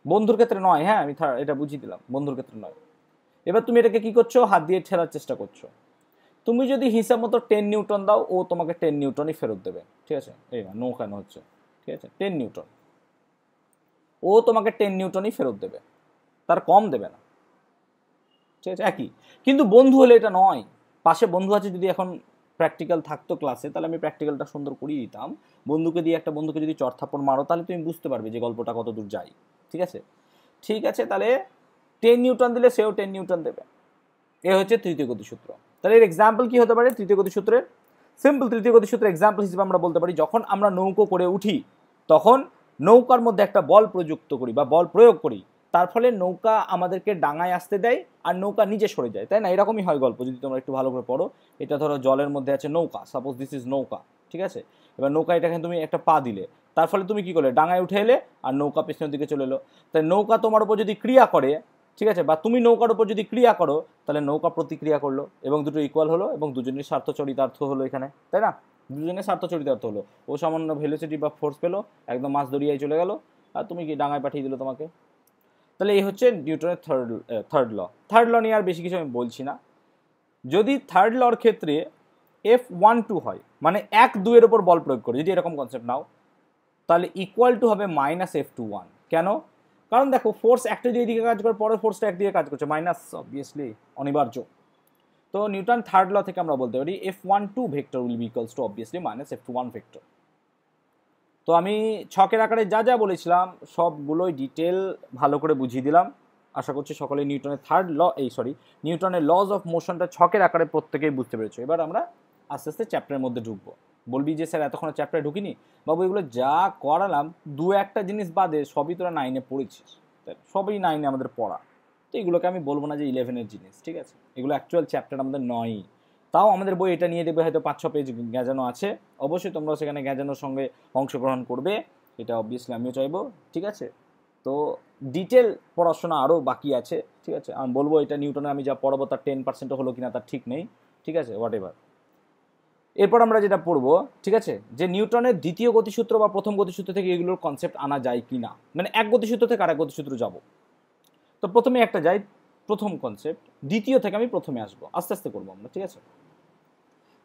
বন্ধুর ক্ষেত্রে নয়, হ্যাঁ আমি এটা বুঝিয়ে দিলাম, বন্ধুর ক্ষেত্রে নয়। এবার তুমি এটাকে কি করছো, হাত দিয়ে ঠেলার চেষ্টা করছো। তুমি যদি হিসাব মতো 10 নিউটন দাও, ও তোমাকে 10 নিউটনই ফেরত দেবে, ঠিক আছে, এই না নো কেন হচ্ছে, ঠিক আছে, 10 নিউটন, ও তোমাকে 10 নিউটনই ফেরত দেবে, তার কম দেবে না, ঠিক আছে, একই। কিন্তু বন্ধু হলে এটা নয়, পাশে বন্ধু আছে, যদি এখন প্র্যাকটিক্যাল থাকতো ক্লাসে তাহলে আমি প্র্যাকটিক্যালটা সুন্দর করিয়ে দিতাম। বন্ধুকে দিয়ে একটা বন্ধুকে যদি চড়থাপ্পড় মারো তাহলে তুমি বুঝতে পারবে যে গল্পটা কত দূর যায়, ঠিক আছে। ঠিক আছে, তাহলে 10 নিউটন দিলে সেও 10 নিউটন দেবে। এ হচ্ছে তৃতীয় গতিসূত্র। তাহলে এর এক্সাম্পল কি হতে পারে তৃতীয় গতিসূত্রের? সিম্পল তৃতীয় গতিসূত্রের এক্সাম্পল হিসেবে আমরা বলতে পারি, যখন আমরা নৌকো করে উঠি তখন নৌকার মধ্যে একটা বল প্রযুক্ত করি বা বল প্রয়োগ করি, তার ফলে নৌকা আমাদেরকে ডাঙায় আসতে দেয় আর নৌকা নিজে সরে যায়, তাই না? এরকমই হয় গল্প, যদি তোমরা একটু ভালো করে পড়ো। এটা ধরো জলের মধ্যে আছে নৌকা, সাপোজ দিস ইজ নৌকা, ঠিক আছে। এবার নৌকা এটাকে তুমি একটা পা দিলে, তার ফলে তুমি কি করলে, ডাঙায় উঠে এলে আর নৌকা পেছনের দিকে চলে এলো। তাই নৌকা তোমার উপর যদি ক্রিয়া করে, ঠিক আছে, বা তুমি নৌকার উপর যদি ক্রিয়া করো, তাহলে নৌকা প্রতিক্রিয়া করলো এবং দুটো ইকুয়াল হলো এবং দুজনের স্বার্থ চরিতার্থ হলো এখানে, তাই না? দুজনের স্বার্থ চরিতার্থ হলো। ও সামান্য ভেলোসিটি বা ফোর্স পেলো, একদম মাছ দরিয়ায় চলে গেল, আর তুমি কি ডাঙায় পাঠিয়ে দিল তোমাকে। তাহলে এই হচ্ছে নিউটনের থার্ড ল। থার্ড ল নিয়ে আর বেশি কিছু আমি বলছি না। যদি থার্ড লর ক্ষেত্রে F12 হয়, মানে 1-2 ওপর বল প্রয়োগ করে, যদি এরকম কনসেপ্ট নাও, তাহলে ইকুয়াল টু হবে -F21। কেন? কারণ দেখো, ফোর্স একটা দিকে কাজ করে, পরের ফোর্সটা একদিকে কাজ করছে, মাইনাস অবভিয়াসলি অনিবার্য। তো নিউটন থার্ড ল থেকে আমরা বলতে পারি F12 vector will be equals two obviously -F21 vector. তো আমি ছকের আকারে যা যা বলেছিলাম সবগুলোই ডিটেল ভালো করে বুঝিয়ে দিলাম। আশা করছি সকলে নিউটনের লজ অফ মোশনটা ছকের আকারে প্রত্যেকেই বুঝতে পেরেছো। এবার আমরা আস্তে আস্তে চ্যাপ্টারের মধ্যে ঢুকবো। বলবি যে স্যার এতক্ষণ চ্যাপ্টারে ঢুকিনি, বাবু এগুলো যা করালাম 2-1টা জিনিস বাদে সবই তোরা 9-এ পড়েছিস, সবই 9-এ আমাদের পড়া। তো এগুলোকে আমি বলবো না যে 11-এর জিনিস, ঠিক আছে, এগুলো অ্যাকচুয়াল চ্যাপ্টার আমাদের নয়ই। তাও আমাদের বই এটা নিয়ে দেবে, হয়তো 5-6 পেজ গেঁজানো আছে, অবশ্যই তোমরা সেখানে গেঁজানোর সঙ্গে অংশগ্রহণ করবে, এটা অবভিয়াসলি আমিও চাইবো, ঠিক আছে। তো ডিটেল পড়াশোনা আরও বাকি আছে, ঠিক আছে। আমি বলবো এটা নিউটনে আমি যা পড়াবো তার 10% হলো কিনা তার ঠিক নেই, ঠিক আছে, হোয়াট এভার। এরপর আমরা যেটা পড়বো, ঠিক আছে, যে নিউটনের দ্বিতীয় গতিসূত্র বা প্রথম গতিসূত্র থেকে এগুলোর কনসেপ্ট আনা যায় কি না, মানে এক গতিসূত্র থেকে আরেক গতিসূত্র যাব। তো প্রথমে একটা যাই, প্রথম কনসেপ্ট, দ্বিতীয় থেকে আমি প্রথমে আসবো, আস্তে আস্তে করবো আমরা, ঠিক আছে।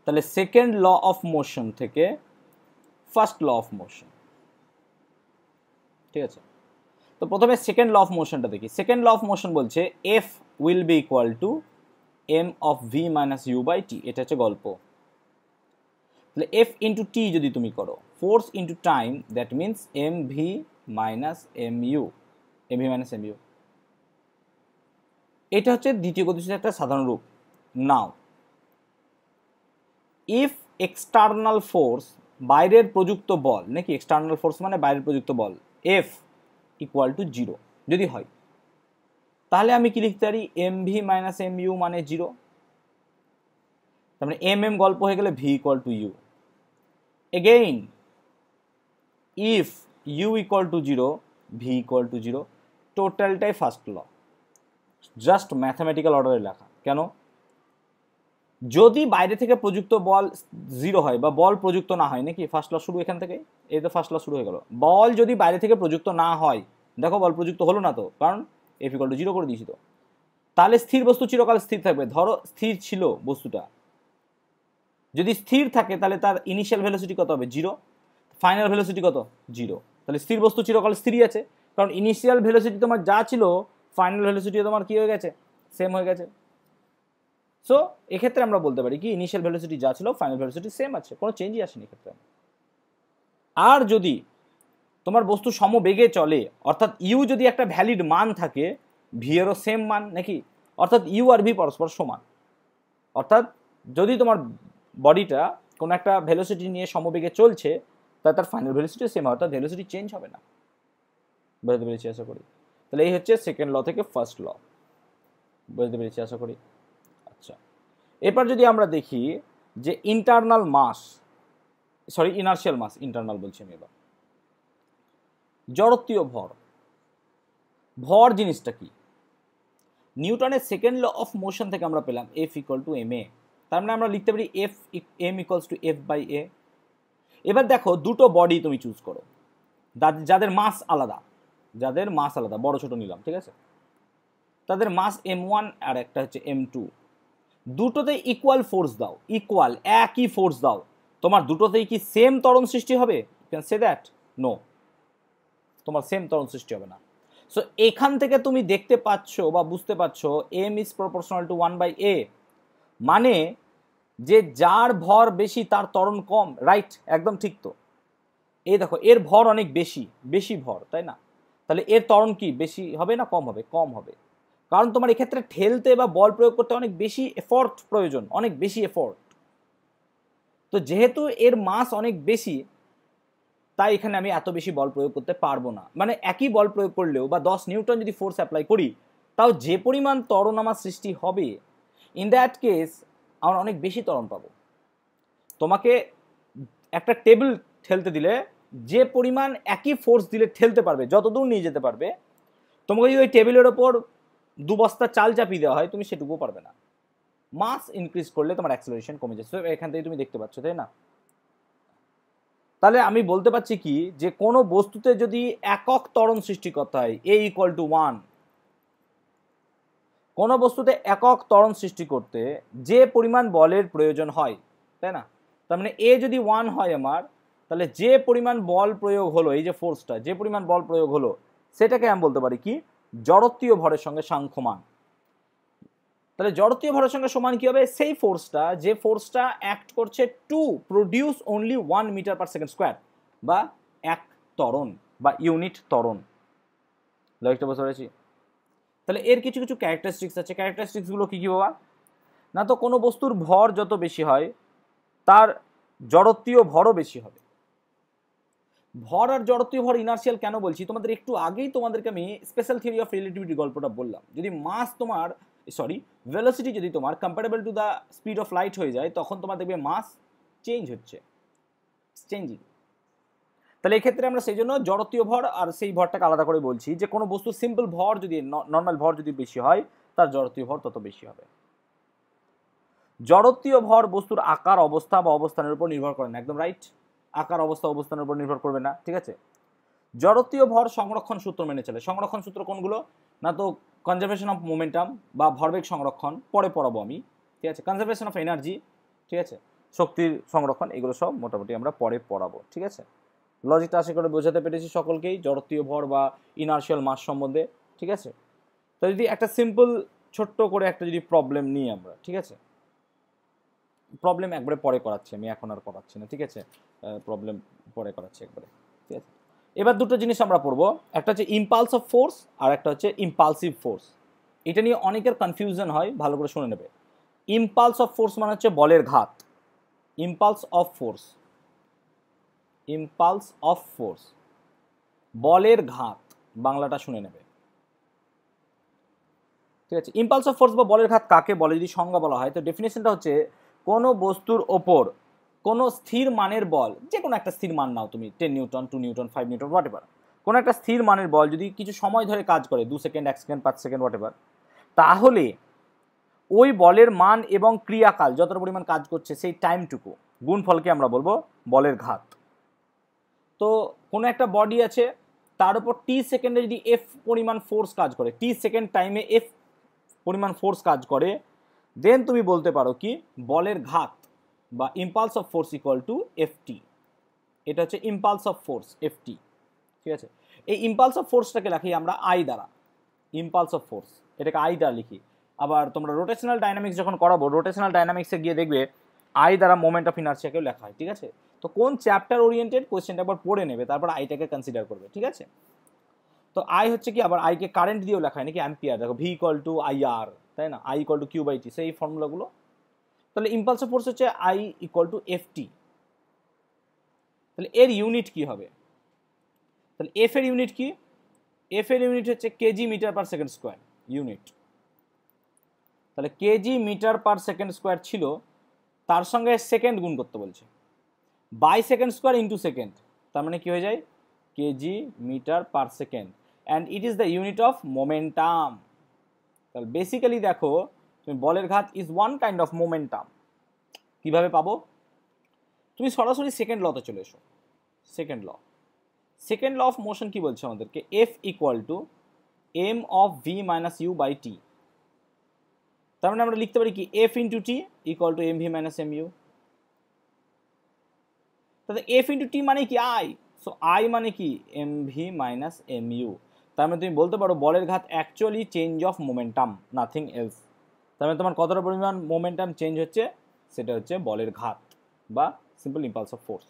তাহলে সেকেন্ড ল অফ মোশন থেকে ফার্স্ট ল অফ মোশন, ঠিক আছে। তো প্রথমে সেকেন্ড ল অফ মোশনটা দেখি। সেকেন্ড ল অফ মোশন বলছে F will be equal to M of V minus U by T, এটা হচ্ছে গল্প। তাহলে এফ ইন্টু টি যদি তুমি করো, force into time, that means m V minus M u, m V minus M u. এটা হচ্ছে দ্বিতীয় গতিসূত্রের একটা সাধারণ রূপ। নাও ইফ এক্সটার্নাল ফোর্স, বাইরের প্রযুক্ত বল, নাকি এক্সটার্নাল ফোর্স মানে বাইরের প্রযুক্ত বল, এফ ইকুয়াল টু 0 যদি হয়, তাহলে আমি কি লিখতে পারি, m V minus M u মানে 0। তার মানে এম এম গল্প হয়ে গেলে v equal to u. Again if u equal to 0, v equal to 0, টোটালটাই ফার্স্ট ল, জাস্ট ম্যাথামেটিক্যাল অর্ডারে লেখা। কেন? যদি বাইরে থেকে প্রযুক্ত বল 0 হয় বা বল প্রযুক্ত না হয়, নাকি ফার্স্ট ল শুরু এখান থেকে, এই তো ফার্স্ট ল শুরু হয়ে গেল। বল যদি বাইরে থেকে প্রযুক্ত না হয়, দেখো বল প্রযুক্ত হলো না তো, কারণ এফ ইকুয়াল টু 0 করে দিয়েছি তো, তাহলে স্থির বস্তু চিরকাল স্থির থাকবে। ধরো স্থির ছিল বস্তুটা, যদি স্থির থাকে তাহলে তার ইনিশিয়াল ভেলোসিটি কত হবে, 0, ফাইনাল ভেলোসিটি কত, 0। তাহলে স্থির বস্তু চিরকাল স্থিরই আছে, কারণ ইনিশিয়াল ভেলোসিটি তোমার যা ছিল ফাইনাল ভেলোসিটি তোমার কি হয়ে গেছে, সেম হয়ে গেছে। সো এক্ষেত্রে আমরা বলতে পারি কি, ইনিশিয়াল ভেলোসিটি যা ছিল ফাইনাল ভেলোসিটি সেম আছে, কোনো চেঞ্জই আসেনি এক্ষেত্রে। আর যদি তোমার বস্তু সমবেগে চলে, অর্থাৎ ইউ যদি একটা ভ্যালিড মান থাকে, ভি এরও সেম মান, নাকি, অর্থাৎ ইউ আর ভি পরস্পর সমান, অর্থাৎ যদি তোমার বডিটা কোনো একটা ভেলোসিটি নিয়ে সমবেগে চলছে, তাহলে তার ফাইনাল ভেলোসিটি সেম হয়, অর্থাৎ ভেলোসিটি চেঞ্জ হবে না। বুঝতে পেরেছি আশা করি। তাহলে এই হচ্ছে সেকেন্ড ল থেকে ফার্স্ট ল, বুঝতে পেরেছি আশা করি। আচ্ছা, এরপর যদি আমরা দেখি যে ইনার্শিয়াল মাস, ইন্টারনাল বলছি আমি এবার, জড়ত্বীয় ভর। ভর জিনিসটা কি? নিউটনের সেকেন্ড ল অফ মোশন থেকে আমরা পেলাম F equal to M A, তার মানে আমরা লিখতে পারি F M equals to F by A. এবার দেখো দুটো বডি তুমি চুজ করো, যাদের মাস আলাদা, বড় ছোট নিলাম, ঠিক আছে, তাদের মাস m1 আর একটা হচ্ছে m2, দুটোতে ইকুয়াল ফোর্স দাও, ইকুয়াল একই ফোর্স দাও, তোমার দুটোতেই কি সেম ত্বরণ সৃষ্টি হবে? You can say that no, তোমার সেম ত্বরণ সৃষ্টি হবে না। সো এখান থেকে তুমি দেখতে পাচ্ছ বা বুঝতে পারছো m is proportional to 1/a, মানে যে যার ভর বেশি তার ত্বরণ কম, রাইট? একদম ঠিক। তো এই দেখো এর ভর অনেক বেশি ভর, তাই না? তাহলে এর ত্বরণ কি বেশি হবে না কম হবে? কম হবে, কারণ তোমার এক্ষেত্রে ঠেলতে বা বল প্রয়োগ করতে অনেক বেশি এফোর্ট প্রয়োজন, অনেক বেশি এফোর্ট। তো যেহেতু এর মাস অনেক বেশি, তাই এখানে আমি এত বেশি বল প্রয়োগ করতে পারবো না। মানে একই বল প্রয়োগ করলেও বা 10 নিউটন যদি ফোর্স অ্যাপ্লাই করি, তাও যে পরিমাণ ত্বরণ আমার সৃষ্টি হবে, ইন দ্যাট কেস আমরা অনেক বেশি ত্বরণ পাবো। তোমাকে একটা টেবিল ঠেলতে দিলে যে পরিমাণ একই ফোর্স দিলে ঠেলতে পারবে, যতদূর নিয়ে যেতে পারবে, তোমাকে যদি ওই টেবিলের ওপর 2 বস্তা চাল চাপিয়ে দেওয়া হয়, তুমি সেটুকুও পারবে না। মাস ইনক্রিজ করলে তোমার অ্যাক্সেলারেশন কমে যাচ্ছে, এখান থেকে তুমি দেখতে পাচ্ছ, তাই না? তাহলে আমি বলতে পারছি কি, যে কোনো বস্তুতে যদি একক ত্বরণ সৃষ্টি করতে হয় a = 1, কোনো বস্তুতে একক ত্বরণ সৃষ্টি করতে যে পরিমাণ বলের প্রয়োজন হয়, তাই না? তার মানে a যদি 1 হয় আমার, তাহলে যে পরিমাণ বল প্রয়োগ হলো, এই যে ফোর্সটা, যে পরিমাণ বল প্রয়োগ হলো, সেটাকে আমি বলতে পারি কি, জড়ত্বীয় ভরের সঙ্গে সাংখ্যমান। তাহলে জড়ত্বীয় ভরের সঙ্গে সমান কি হবে? সেই ফোর্সটা, যে ফোর্সটা অ্যাক্ট করছে to produce only 1 metre per second square, বা এক ত্বরণ বা ইউনিট ত্বরণ। লজিকটা বুঝতে পেরেছি? তাহলে এর কিছু কিছু ক্যারেক্টারিস্টিক্স আছে। ক্যারেক্টারিস্টিক্সগুলো কি কি বাবা? না তো কোনো বস্তুর ভর যত বেশি হয় তার জড়ত্বীয় ভরও বেশি হবে। ভর আর জড়ত্বীয় ভর ইনার্শিয়াল কেন বলছি, তোমাদের একটু আগেই তোমাদেরকে আমি স্পেশাল থিওরি অফ রিলেটিভিটি গল্পটা বললাম। যদি মাস তোমার ভেলোসিটি যদি তোমার comparable to the speed of light হয়ে যায়, তখন তোমার দেখবে মাস চেঞ্জ হচ্ছে, চেঞ্জিং। তাহলে এক্ষেত্রে আমরা সেই জন্য জড়ত্বীয় ভর আর সেই ভরটাকে আলাদা করে বলছি, যে কোনো বস্তু সিম্পল ভর যদি, নর্মাল ভর যদি বেশি হয়, তার জড়ত্বীয় ভর তত বেশি হবে। জড়ত্বীয় ভর বস্তুর আকার, অবস্থা বা অবস্থানের উপর নির্ভর করে না, একদম রাইট। আকার, অবস্থা, অবস্থানের উপর নির্ভর করবে না, ঠিক আছে। জড়ত্বীয় ভর সংরক্ষণ সূত্র মেনে চলে। সংরক্ষণ সূত্র কোনগুলো? না তো কনজারভেশন অফ মোমেন্টাম বা ভরবেগ সংরক্ষণ, পরে পড়াবো আমি, ঠিক আছে। কনজারভেশন অফ এনার্জি, ঠিক আছে, শক্তির সংরক্ষণ, এগুলো সব মোটামুটি আমরা পরে পড়াবো, ঠিক আছে। লজিকটা আশা করে বোঝাতে পেরেছি সকলকেই, জড়ত্বীয় ভর বা ইনার্শিয়াল মাস সম্বন্ধে, ঠিক আছে। তো যদি একটা সিম্পল ছোট্ট করে একটা যদি প্রবলেম নিই আমরা, ঠিক আছে, প্রবলেম একবারে পরে করাচ্ছি আমি, এখন আর করাচ্ছি না, ঠিক আছে, প্রবলেম পরে করাচ্ছি একবারে, ঠিক আছে। এবার দুটো জিনিস আমরা পড়বো, একটা হচ্ছে ইম্পালস অফ ফোর্স আর একটা হচ্ছে ইম্পালসিভ ফোর্স। এটা নিয়ে অনেকের কনফিউশন হয়, ভালো করে শুনে নেবে। ইম্পালস অফ ফোর্স মানে হচ্ছে বলের ঘাত। Impulse of force, impulse of force, বলের ঘাত, বাংলাটা শুনে নেবে, ঠিক আছে। ইম্পালস অফ ফোর্স বা বলের ঘাত কাকে বলে যদি সংজ্ঞা বলা হয়, তো ডেফিনেশনটা হচ্ছে কোনো বস্তুর ওপর কোনো স্থির মানের বল, যে কোনো একটা স্থির মান নাও তুমি, 10 Newton, 2 Newton, 5 Newton, what ever, কোনো একটা স্থির মানের বল যদি কিছু সময় ধরে কাজ করে, 2 second, 1 second, 5 second, what ever, তাহলে ওই বলের মান এবং ক্রিয়াকাল, যতটা পরিমাণ কাজ করছে সেই টাইমটুকু গুণফলকে আমরা বলবো বলের ঘাত। তো কোনো একটা বডি আছে, তার উপর টি সেকেন্ডে যদি এফ পরিমাণ ফোর্স কাজ করে, টি সেকেন্ড টাইমে এফ পরিমাণ ফোর্স কাজ করে, দেন তুমি বলতে পারো কি, বলের ঘাত বা impulse of force equal to FT. এটা হচ্ছে ইম্পালস অফ ফোর্স, এফটি, ঠিক আছে। এই ইম্পালস অফ ফোর্সটাকে লিখি আমরা আই দ্বারা, ইম্পালস অফ ফোর্স এটাকে আই দ্বারা লিখি। আবার তোমরা রোটেশনাল ডাইনামিক্স যখন করাবো, রোটেশনাল ডাইনামিক্সে গিয়ে দেখবে আই দ্বারা মোমেন্ট অফ ইনার্শিয়াকেও লেখা হয়, ঠিক আছে। তো কোন চ্যাপ্টার ওরিয়েন্টেড কোয়েশ্চেনটা একবার পড়ে নেবে, তারপর আইটাকে কনসিডার করবে, ঠিক আছে। তো আই হচ্ছে কি, আবার আইকে কারেন্ট দিয়েও লেখা হয় নাকি, অ্যাম্পিয়ার, দেখো V equal to I R, তাই না, I equal to Q by T, সেই ফর্মুলাগুলো। তাহলে ইম্পালস অফ ফোর্স হচ্ছে I equal to F T. তাহলে এর ইউনিট কি হবে? তাহলে এফ এর ইউনিট কি? এফ এর ইউনিট হচ্ছে kg metre per second square unit. তাহলে kg metre per second square ছিল, তার সঙ্গে সেকেন্ড গুণ করতে বলছে, by second square into second, তার মানে কি হয়ে যায় kg metre per second, and it is the unit of momentum. তাহলে বেসিক্যালি দেখো তুমি বলের ঘাত is one kind of momentum. কিভাবে পাবো? তুমি সরাসরি সেকেন্ড লতে চলে এসো। Second law, second law of motion কি বলছে আমাদেরকে, F equal to M of V minus U by T. তার মানে আমরা লিখতে পারি কি F into T equal to M V minus M U. তাহলে এফ ইন্টু টি মানে কি আই, সো আই মানে কি M V minus M U. তার মানে তুমি বলতে পারো বলের ঘাত actually change of momentum, nothing else. তার মানে তোমার কতটা পরিমাণ মোমেন্টাম চেঞ্জ হচ্ছে, সেটা হচ্ছে বলের ঘাত বা সিম্পল ইম্পালস অফ ফোর্স।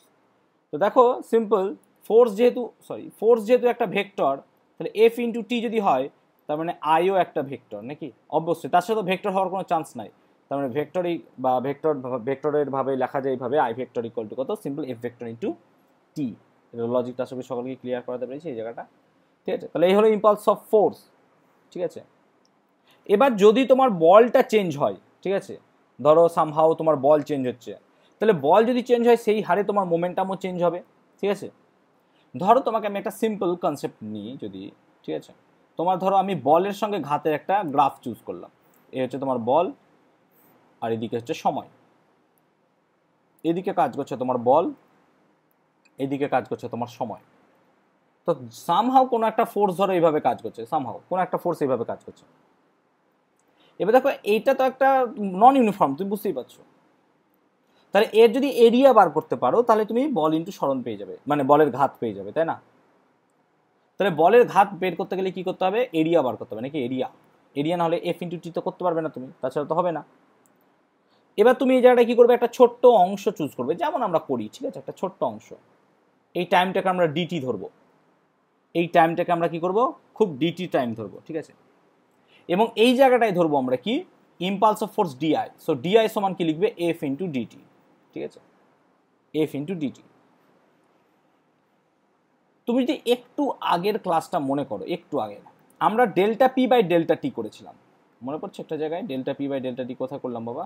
তো দেখো সিম্পল ফোর্স যেহেতু একটা ভেক্টর, তাহলে এফ ইন্টু টি যদি হয় তার মানে আইও একটা ভেক্টর নাকি, অবশ্যই তার সাথে ভেক্টর হওয়ার কোনো চান্স নাই। তার মানে ভেক্টরই বা ভেক্টরের ভাবে লেখা যায় এইভাবে, আই ভেক্টর ইকুয়াল টু কত, simple F vector into T. এটা লজিকটা আসলে সকলকে ক্লিয়ার করাতে পেরেছি এই জায়গাটা, ঠিক আছে। তাহলে এই হলো ইম্পালস অফ ফোর্স, ঠিক আছে। এবার যদি তোমার বলটা চেঞ্জ হয়, ঠিক আছে, ধরো সামহাও তোমার বল চেঞ্জ হচ্ছে, তাহলে বল যদি চেঞ্জ হয় সেই হারে তোমার মোমেন্টামও চেঞ্জ হবে, ঠিক আছে। ধরো তোমাকে আমি একটা সিম্পল কনসেপ্ট নিই যদি, ঠিক আছে, তোমার ধরো আমি বলের সঙ্গে ঘাতের একটা গ্রাফ চুজ করলাম, এই হচ্ছে তোমার বল আর এদিকে হচ্ছে সময়। এদিকে কাজ করছে তোমার বল, এদিকে কাজ করছে তোমার সময়। তো সামহাও কোনো একটা ফোর্স ধরো এইভাবে কাজ করছে, সামহাও কোনো একটা ফোর্স এইভাবে কাজ করছে। এবার দেখো এইটা তো একটা নন ইউনিফর্ম, তুমি বুঝতেই পারছো। তাহলে এর যদি এরিয়া বার করতে পারো তাহলে তুমি বল ইন্টু সরণ পেয়ে যাবে, মানে বলের ঘাত পেয়ে যাবে, তাই না। তাহলে বলের ঘাত বের করতে গেলে কি করতে হবে, এরিয়া বার করতে হবে নাকি, এরিয়া না হলে এফ ইন্টু টি তো করতে পারবে না তুমি, তাছাড়া তো হবে না। এবার তুমি এই জায়গাটা কি করবে, একটা ছোট্ট অংশ চুজ করবে, যেমন আমরা করি, ঠিক আছে, একটা ছোট্ট অংশ। এই টাইমটাকে আমরা ডিটি ধরবো, এই টাইমটাকে আমরা কি করব, খুব ডিটি টাইম ধরবো, ঠিক আছে। এবং এই জায়গাটায় ধরবো আমরা কি, impulse of force d I. So d I সমান কি লিখবে, এফ ইন্টু ডিটি, ঠিক আছে, এফ ইন্টু ডিটি। তুমি যদি একটু আগের ক্লাসটা মনে করো, একটু আগে আমরা delta P by delta T করেছিলাম, মনে পড়ছে একটা জায়গায়, delta P by delta T কোথায় করলাম বাবা,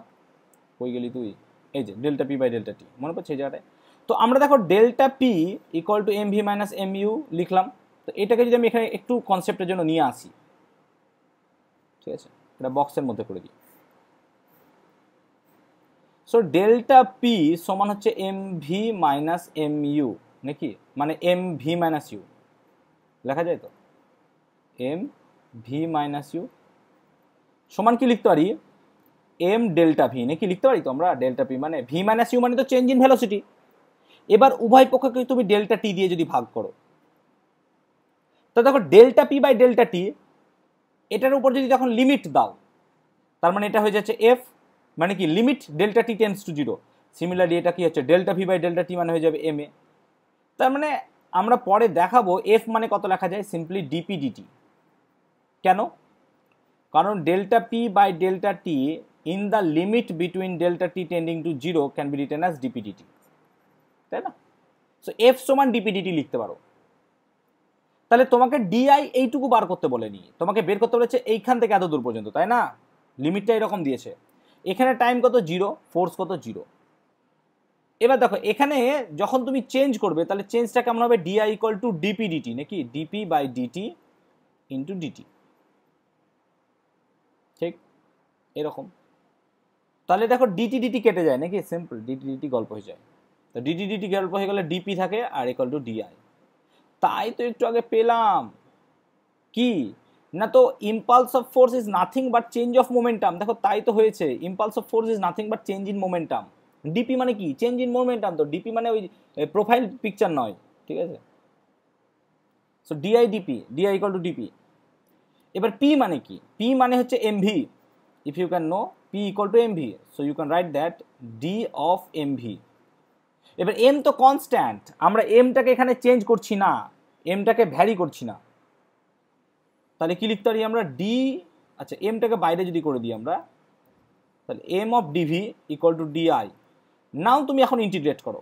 কই গেলি তুই, এই যে delta P by delta T, মনে পড়ছে এই জায়গাটায়। তো আমরা দেখো delta P equal to M V minus M U লিখলাম। তো এটাকে যদি আমি এখানে একটু কনসেপ্টের জন্য নিয়ে আসি, ঠিক আছে, এটা বক্সের মধ্যে করে দিই। সো ডেল্টা পি সমান হচ্ছে M V minus M U নাকি, মানে এম ভি মাইনাস ইউ লেখা যায় তো, এম ভি মাইনাস ইউ সমান কি লিখতে পারি, এম ডেল্টা ভি নাকি লিখতে পারি তো আমরা, ডেল্টা পি মানে ভি মাইনাস ইউ মানে তো চেঞ্জ ইন ভেলোসিটি। এবার উভয় পক্ষকে তুমি ডেল্টা টি দিয়ে যদি ভাগ করো, তো দেখো ডেল্টা পি বাই ডেল্টা টি, এটার উপর যদি তখন লিমিট দাও, তার মানে এটা হয়ে যাচ্ছে এফ, মানে কি limit delta T tends to zero. Similarly এটা কি হচ্ছে, ডেল্টা ভি বাই ডেল্টা টি মানে হয়ে যাবে এম এ। তার মানে আমরা পরে দেখাবো এফ মানে কত লেখা যায়, সিম্পলি ডিপি ডিটি। কেন, কারণ delta P by delta T in the limit between delta T tending to zero can be written as DP DT, তাই না। সো এফ সমান ডিপি ডিটি লিখতে পারো। তাহলে তোমাকে ডিআই এইটুকু বার করতে বলেনি, তোমাকে বের করতে বলেছে এইখান থেকে এত দূর পর্যন্ত, তাই না, লিমিটটা এরকম দিয়েছে। এখানে টাইম কত, জিরো, ফোর্স কত, জিরো। এবার দেখো এখানে যখন তুমি চেঞ্জ করবে তাহলে চেঞ্জটা কেমন হবে, DI equal to DP DT নাকি, DP by DT into DT, ঠিক এরকম। তাহলে দেখো ডিটি ডিটি কেটে যায় নাকি, সিম্পল ডিটি ডিটি গল্প হয়ে যায়। তো ডিটি ডিটি গল্প হয়ে গেলে ডিপি থাকে আর ইকুয়াল টু ডিআই। তাই তো একটু আগে পেলাম কি না, তো impulse of force is nothing but change of momentum. দেখো তাই তো হয়েছে, impulse of force is nothing but change in momentum. DP মানে কি, চেঞ্জ ইন মোমেন্টাম, তো ডিপি মানে ওই প্রোফাইল পিকচার নয়, ঠিক আছে। So DI DP, DI equal to DP. এবার পি মানে কি, পি মানে হচ্ছে MV. If you can know P equal to MV, so you can write that D of MV. এবার এম তো কনস্ট্যান্ট, আমরা এমটাকে এখানে চেঞ্জ করছি না, এমটাকে ভ্যারি করছি না, তাহলে কি লিখতে পারি আমরা, ডি, আচ্ছা এমটাকে বাইরে যদি করে দিই আমরা, তাহলে M of DV equal to DI. Now তুমি এখন ইন্টিগ্রেট করো,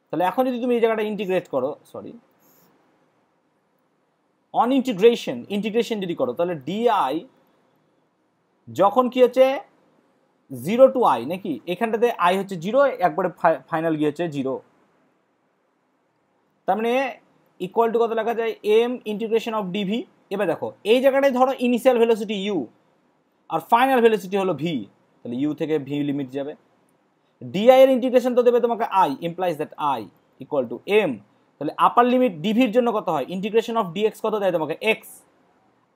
তাহলে এখন যদি তুমি এই জায়গাটা ইন্টিগ্রেট করো, সরি অন ইন্টিগ্রেশন যদি করো, তাহলে ডিআই যখন কি হচ্ছে জিরো টু আই নাকি, এখানটাতে আই হচ্ছে জিরো, একবারে ফাইনাল গিয়ে হচ্ছে জিরো। তার মানে ইকুয়াল টু কত লেখা যায়, এম ইন্টিগ্রেশন অফ ডিভি। এবার দেখো এই জায়গাটায় ধরো ইনিশিয়াল ভেলোসিটি ইউ আর ফাইনাল ভেলোসিটি হলো ভি, তাহলে ইউ থেকে ভি লিমিট যাবে। ডিআই এর ইন্টিগ্রেশন তো দেবে তোমাকে I, implies that I equal to M তাহলে আপার লিমিট ডিভির জন্য কত হয়, ইন্টিগ্রেশন অফ ডিএক্স কত দেয় তোমাকে, এক্স।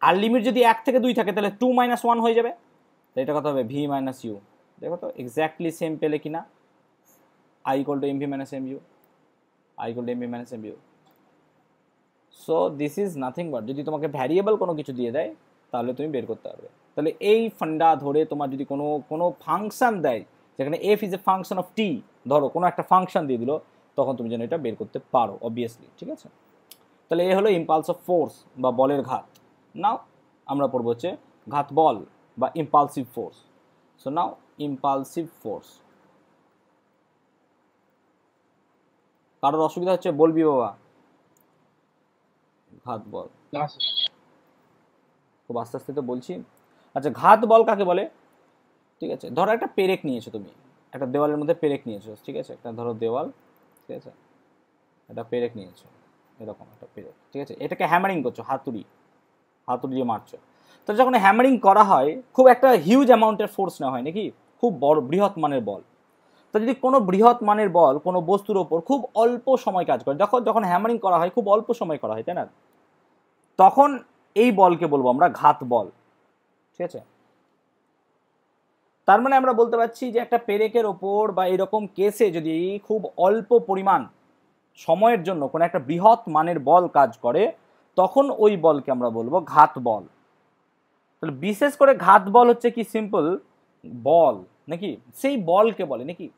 আর লিমিট যদি 1 থেকে 2 থাকে তাহলে 2 - 1 হয়ে যাবে, তাহলে এটা কত হবে ভি মাইনাস ইউ। দেখো তো এক্স্যাক্টলি সেম পেলে কিনা, I equal to MV minus mu, I equal to MV minus mu. So this is nothing but, যদি তোমাকে ভ্যারিয়েবল কোনো কিছু দিয়ে দেয় তাহলে তুমি বের করতে পারবে। তাহলে এই ফান্ডা ধরে তোমার যদি কোনো ফাংশন দেয় যেখানে F is a function of T, ধরো কোনো একটা ফাংশন দিয়ে দিল, তখন তুমি যেন এটা বের করতে পারো অবভিয়াসলি, ঠিক আছে। তাহলে এ হলো ইম্পালস অফ ফোর্স বা বলের ঘাত। নাও আমরা পড়বো হচ্ছে ঘাত বল বা impulsive force. So now impulsive force. কারোর অসুবিধা হচ্ছে বলবি বাবা। ঘাত বল খুব আস্তে আস্তে তো বলছি। আচ্ছা ঘাত বল কাকে বলে, ঠিক আছে। ধরো একটা পেরেক নিয়েছো তুমি, একটা দেওয়ালের মধ্যে পেরেক নিয়েছো, ঠিক আছে, একটা ধরো দেওয়াল, ঠিক আছে, একটা পেরেক নিয়েছো, এরকম একটা পেরেক, ঠিক আছে, এটাকে হ্যামারিং করছো, হাতুড়ি দিয়ে মারছো। তো যখন হ্যামারিং করা হয় খুব একটা হিউজ অ্যামাউন্টের ফোর্স নেওয়া হয় নাকি, খুব বড় বৃহৎ মানের বল। তো যদি কোনো বৃহৎ মানের বল কোনো বস্তুর ওপর খুব অল্প সময় কাজ করে, যখন হ্যামারিং করা হয় খুব অল্প সময় করা হয়, তাই না, তখন এই বলকে বলবো আমরা ঘাত বল, ঠিক আছে। তার মানে আমরা বলতে পারছি যে একটা পেরেকের ওপর বা এরকম কেসে যদি খুব অল্প পরিমাণ সময়ের জন্য কোনো একটা বৃহৎ মানের বল কাজ করে, তখন ওই বলকে আমরা বলবো ঘাত বল। তাহলে বিশেষ করে ঘাত বল হচ্ছে কি সিম্পল বল নাকি, সেই বলকে বলে নাকি।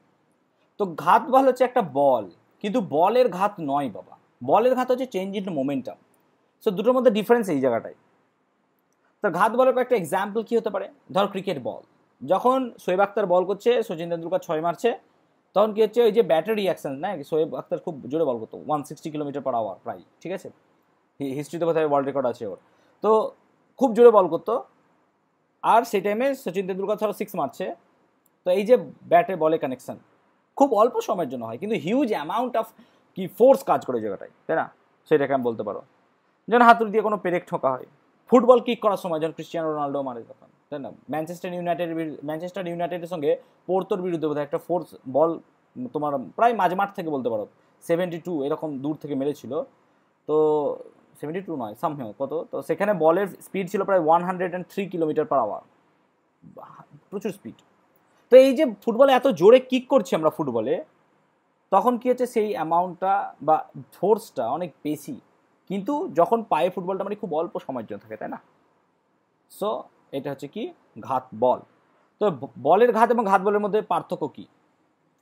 তো ঘাত বল হচ্ছে একটা বল, কিন্তু বলের ঘাত নয় বাবা, বলের ঘাত হচ্ছে চেঞ্জ ইন মোমেন্টাম। সো দুটোর মধ্যে ডিফারেন্স এই জায়গাটাই। তো ঘাত বলের কয়েকটা এক্সাম্পল কি হতে পারে, ধর ক্রিকেট বল, যখন শোয়েব আখতার বল করছে, সচিন তেন্ডুলকার 6 মারছে, তখন কি হচ্ছে ওই যে ব্যাটারি রিয়াকশন না, শোয়েব আখতার খুব জোরে বল করতো 160 কিলোমিটার/আওয়ার প্রায়, ঠিক আছে, হিস্ট্রিতে বোধহয় ওয়ার্ল্ড রেকর্ড আছে ওর। তো খুব জোরে বল করতো, আর সেই টাইমে সচিন তেন্ডুলকার ধরো 6 মারছে, তো এই যে ব্যাটে বলে কানেকশন খুব অল্প সময়ের জন্য হয়, কিন্তু হিউজ অ্যামাউন্ট অফ কি ফোর্স কাজ করে জায়গাটায়, তাই না, সেটাকে আমি বলতে পারো। যেন হাতুড়ি দিয়ে কোনো পেরেক ঠোকা হয়, ফুটবল কিক করার সময় যখন ক্রিস্টিয়ানো রোনাল্ডো মারে তখন, তাই না, ম্যানচেস্টার ইউনাইটেডের সঙ্গে পোর্তোর বিরুদ্ধে বোধহয় একটা ফোর্স বল তোমার প্রায় মাঝমাঠ থেকে বলতে পারো 72 এরকম দূর থেকে মেরেছিল। তো 72 নয় সামহেও কত, তো সেখানে বলের স্পিড ছিল প্রায় 103 কিলোমিটার/আওয়ার, প্রচুর স্পিড। তো এই যে ফুটবলে এত জোরে কিক করছি আমরা ফুটবলে, তখন কি হচ্ছে সেই অ্যামাউন্টটা বা ফোর্সটা অনেক বেশি, কিন্তু যখন পায়ে ফুটবলটা মানে খুব অল্প সময়ের জন্য থাকে, তাই না। সো এটা হচ্ছে কি ঘাত বল। তো বলের ঘাত এবং ঘাত বলের মধ্যে পার্থক্য কি,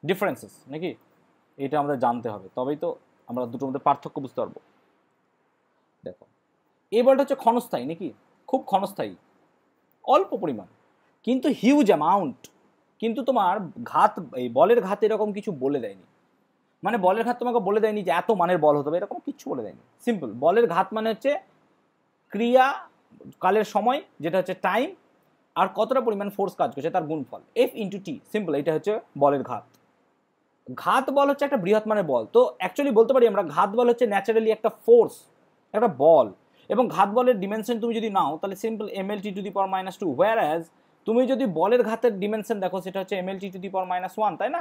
ডিফারেন্সেস নাকি, এটা আমাদের জানতে হবে, তবেই তো আমরা দুটোর মধ্যে পার্থক্য বুঝতে পারবো। দেখো এই বলটা হচ্ছে ক্ষণস্থায়ী নাকি, খুব ক্ষণস্থায়ী, অল্প পরিমাণ কিন্তু হিউজ অ্যামাউন্ট। কিন্তু তোমার ঘাত, এই বলের ঘাত এরকম কিছু বলে দেয়নি, মানে বলের ঘাত তোমাকে বলে দেয়নি যে এত মানের বল হতে হবে, এরকম কিছু বলে দেয়নি। সিম্পল বলের ঘাত মানে হচ্ছে ক্রিয়া কালের সময়, যেটা হচ্ছে টাইম, আর কতটা পরিমাণ ফোর্স কাজ করছে তার গুণফল এফ ইন্টু টি, সিম্পল এটা হচ্ছে বলের ঘাত। ঘাত বল হচ্ছে একটা বৃহৎ মানের বল। তো অ্যাকচুয়ালি বলতে পারি আমরা ঘাত বল হচ্ছে ন্যাচারালি একটা ফোর্স, একটা বল। এবং ঘাত বলের ডিমেনশন তুমি যদি নাও তাহলে সিম্পল mL/-2, হোয়ার অ্যাজ তুমি যদি বলের ঘাতের ডিমেনশন দেখো সেটা হচ্ছে mL/-1, তাই না।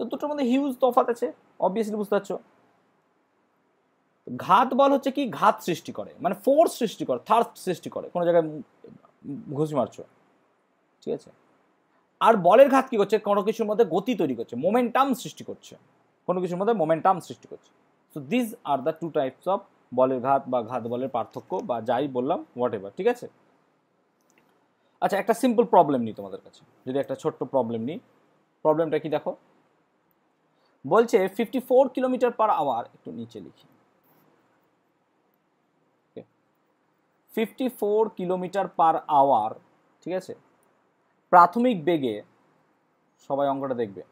তো দুটোর মধ্যে হিউজ তফাৎ আছে, অবভিয়াসলি বুঝতে পারছো। ঘাত বল হচ্ছে কি ঘাত সৃষ্টি করে, মানে ফোর্স সৃষ্টি করে, থার্স্ট সৃষ্টি করে, কোনো জায়গায় ঘুষি মারছো, ঠিক আছে। আর বলের ঘাত কি করছে, কোনো কিছুর মধ্যে গতি তৈরি করছে, মোমেন্টাম সৃষ্টি করছে, কোনো কিছুর মধ্যে মোমেন্টাম সৃষ্টি করছে। So this are the two types of বলের ঘাত বা ঘাত বলের পার্থক্য, বা যাই বললাম হোয়াট এভার, ঠিক আছে। আচ্ছা একটা সিম্পল প্রবলেম নিই তোমাদের কাছে, যদি একটা ছোট্ট প্রবলেম নিই। প্রবলেমটা কি দেখো, বলছে 54 কিলোমিটার/আওয়ার, একটু নিচে লিখি, 54 কিলোমিটার/আওয়ার, ঠিক আছে, প্রাথমিক বেগে, সবাই অঙ্কটা দেখবে,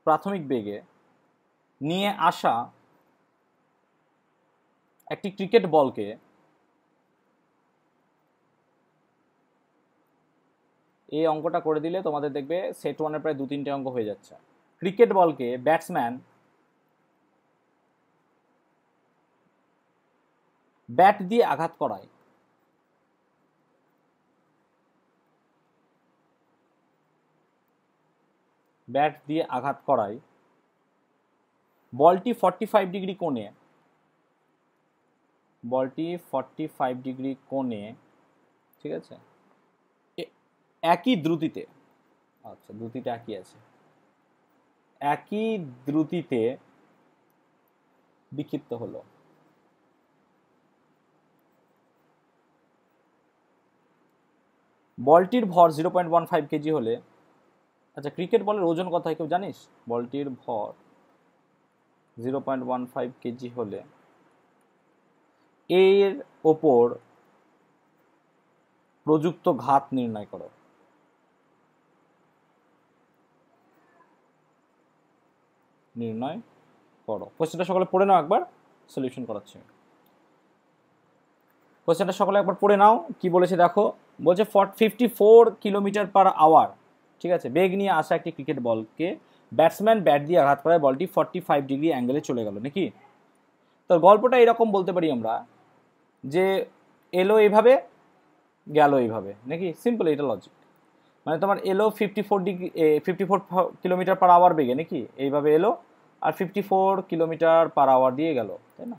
প্রাথমিক বেগে নিয়ে আসা একটি ক্রিকেট বলকে এই অঙ্কটা করে দিলে তোমাদের দেখবে সেট ওয়ানের প্রায় 2-3টে অঙ্ক হয়ে যাচ্ছে। ক্রিকেট বলকে ব্যাটসম্যান ব্যাট দিয়ে আঘাত করায়, ব্যাট দিয়ে আঘাত করায় বলটি 45 ডিগ্রি কোণে, বলটি 45 ডিগ্রি কোণে, ঠিক আছে, একই দ্রুতিতে, আচ্ছা দ্রুতিটা একই আছে, একই দ্রুতিতে বিক্ষিপ্ত হলো। বলটির ভর 0.15 কেজি হলে, আচ্ছা ক্রিকেট বলের ওজন কত হয় কেউ জানিস? বলটির ভর 0.15 কেজি হলে এর ওপর প্রযুক্ত ঘাত নির্ণয় করো। নির্ণয় করো। কোশ্চেনটা সকলে পড়ে নাও একবার, সলিউশন করাচ্ছি। কোশ্চেনটা সকলে একবার পড়ে নাও, কি বলেছে দেখো, বলছে 54 কিলোমিটার পার আওয়ার, ঠিক আছে, বেগ নিয়ে আসা একটি ক্রিকেট বলকে ব্যাটসম্যান ব্যাট দিয়ে আঘাত করায় বলটি 45 ডিগ্রি অ্যাঙ্গেলে চলে গেল নাকি। তো গল্পটা এরকম বলতে পারি আমরা যে এলো এইভাবে, গেল এইভাবে নাকি, সিম্পল, এটা লজিক। মানে তোমার এলো 54 ডিগ্রি 54 কিলোমিটার পার আওয়ার বেগে নাকি, এইভাবে এলো আর 54 কিলোমিটার পার আওয়ার দিয়ে গেল, তাই না?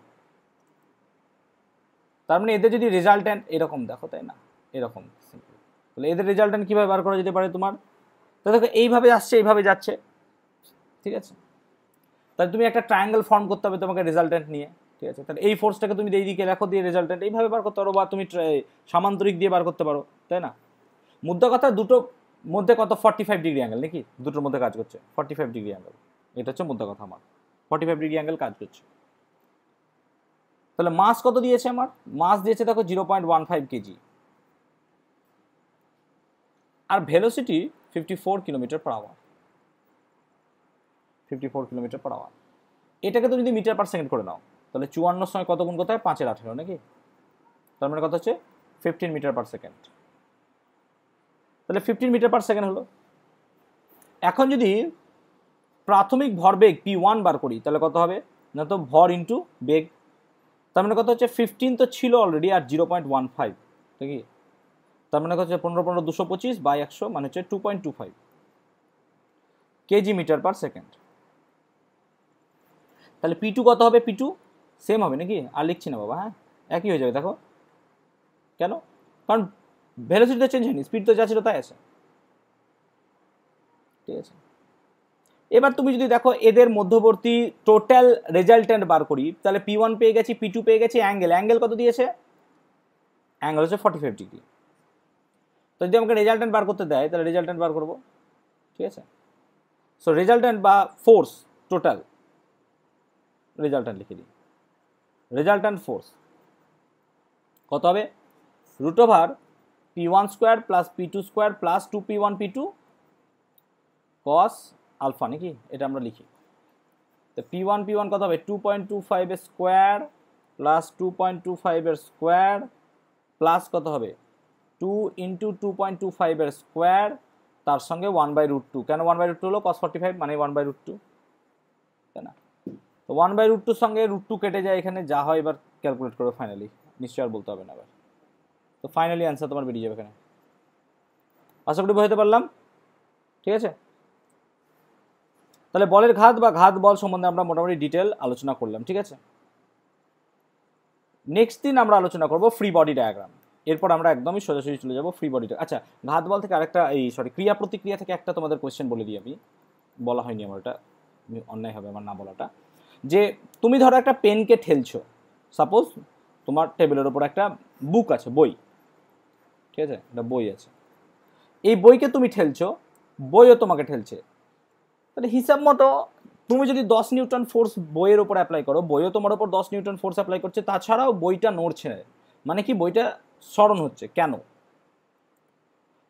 তার মানে এদের যদি রেজাল্ট্যান্ট এরকম দেখো, তাই না, এরকম সিম্পল, তাহলে এদের রেজাল্ট্যান্ট কীভাবে বার করা যেতে পারে তোমার? তো দেখো এইভাবে আসছে, এইভাবে যাচ্ছে, ঠিক আছে, তাহলে তুমি একটা ট্রায়াঙ্গেল ফর্ম করতে হবে তোমাকে রেজাল্ট্যান্ট নিয়ে, ঠিক আছে, তাহলে এই ফোর্সটাকে তুমি এই দিকে রাখো, দিয়ে রেজাল্ট্যান্ট এইভাবে বার করতে পারো, বা তুমি সামান্তরিক দিয়ে বার করতে পারো, তাই না? মুদ্রা কথা দুটো মধ্যে কত 45 ডিগ্রি অ্যাঙ্গেল নাকি, দুটোর মধ্যে কাজ করছে 45 ডিগ্রি অ্যাঙ্গেল, এটা হচ্ছে মুদ্রা কথা আমার, 45 ডিগ্রি অ্যাঙ্গেল কাজ করছে। তাহলে মাস কত দিয়েছে আমার? মাস দিয়েছে দেখো 0.15 কেজি, আর velocity 54 kilometre per hour, 54 kilometre per hour. এটাকে তো যদি মিটার পার সেকেন্ড করে নাও, তাহলে 54 সময় কত গুণ করতে হয়, 5/18 নাকি, তার মানে কত হচ্ছে 15 মিটার পার সেকেন্ড, তাহলে 15 মিটার পার সেকেন্ড হলো। এখন যদি প্রাথমিক ভরবেগ p1 বার করি তাহলে কত হবে না, তো ভর ইন্টু বেগ, তার মানে কত হচ্ছে 15 তো ছিল অলরেডি, আর 0.15 ঠিক, তার মানে কত হচ্ছে 15 225 বাই 100, মানে হচ্ছে 2.25 কেজি মিটার পার সেকেন্ড। তাহলে p2 কত হবে? p2 সেম হবে নাকি, আর লিখছি না বাবা, হ্যাঁ একই হয়ে যাবে। দেখো কেন, কারণ ভেলোসিটি তো চেঞ্জ হয়নি, স্পিড তো যা ছিল তাই আছে, ঠিক আছে। এবার তুমি যদি দেখো এদের মধ্যবর্তী টোটাল রেজাল্ট্যান্ট বার করি, তাহলে p1 পেয়ে গেছি, p2 পেয়ে গেছি, অ্যাঙ্গেল কত দিয়েছে? অ্যাঙ্গেল হচ্ছে 45 ডিগ্রি। তো যদি আমাকে রেজাল্ট্যান্ট বার করতে দেয় তাহলে রেজাল্ট্যান্ট বার করবো, ঠিক আছে। সো রেজাল্ট্যান্ট বা ফোর্স টোটাল, রেজাল্ট্যান্ট লিখে দিই, রেজাল্ট্যান্ট ফোর্স কত হবে? √ওভার p1 square plus p2 square plus 2p1 p2 cos alpha নাকি, এটা আমরা লিখি। তো p1 কত হবে? 2.25 এর স্কোয়ার প্লাস 2.25 এর স্কোয়ার প্লাস কত হবে 2 ইন্টু 2.25 এর স্কোয়ার, তার সঙ্গে 1/√2। কেন 1/√2 হলো? cos 45 মানে 1/√2, তাই না? তো 1/√2 সঙ্গে √2 কেটে যায় এখানে, যা হয় এবার ক্যালকুলেট করো ফাইনালি, নিশ্চয় আর বলতে হবে না এবার। তো ফাইনালি অ্যান্সার তোমার বেরিয়ে যাবে এখানে। আশা করি বোঝাতে পারলাম, ঠিক আছে। তাহলে বলের ঘাত বা ঘাত বল সম্বন্ধে আমরা মোটামুটি ডিটেল আলোচনা করলাম, ঠিক আছে। নেক্সট দিন আমরা আলোচনা করব ফ্রি বডি ডায়াগ্রাম, এরপর আমরা একদমই সোজাসুজি চলে যাব ফ্রি বডি। আচ্ছা, ঘাত বল থেকে আরেকটা, ক্রিয়া প্রতিক্রিয়া থেকে একটা তোমাদের কোয়েশ্চেন বলে দিই আমি, বলা হয়নি আমার, এটা অন্যায় হবে আমার না বলাটা। যে তুমি ধরো একটা পেনকে ঠেলছো, সাপোজ তোমার টেবিলের ওপর একটা বুক আছে, বই, ঠিক আছে, একটা বই আছে, এই বইকে তুমি ঠেলছো, বইও তোমাকে ঠেলছে, তাহলে হিসাব মতো তুমি যদি 10 নিউটন ফোর্স বইয়ের ওপর অ্যাপ্লাই করো, বইও তোমার ওপর 10 নিউটন ফোর্স অ্যাপ্লাই করছে, তাছাড়াও বইটা নড়ছে, মানে কি বইটা স্মরণ হচ্ছে কেন?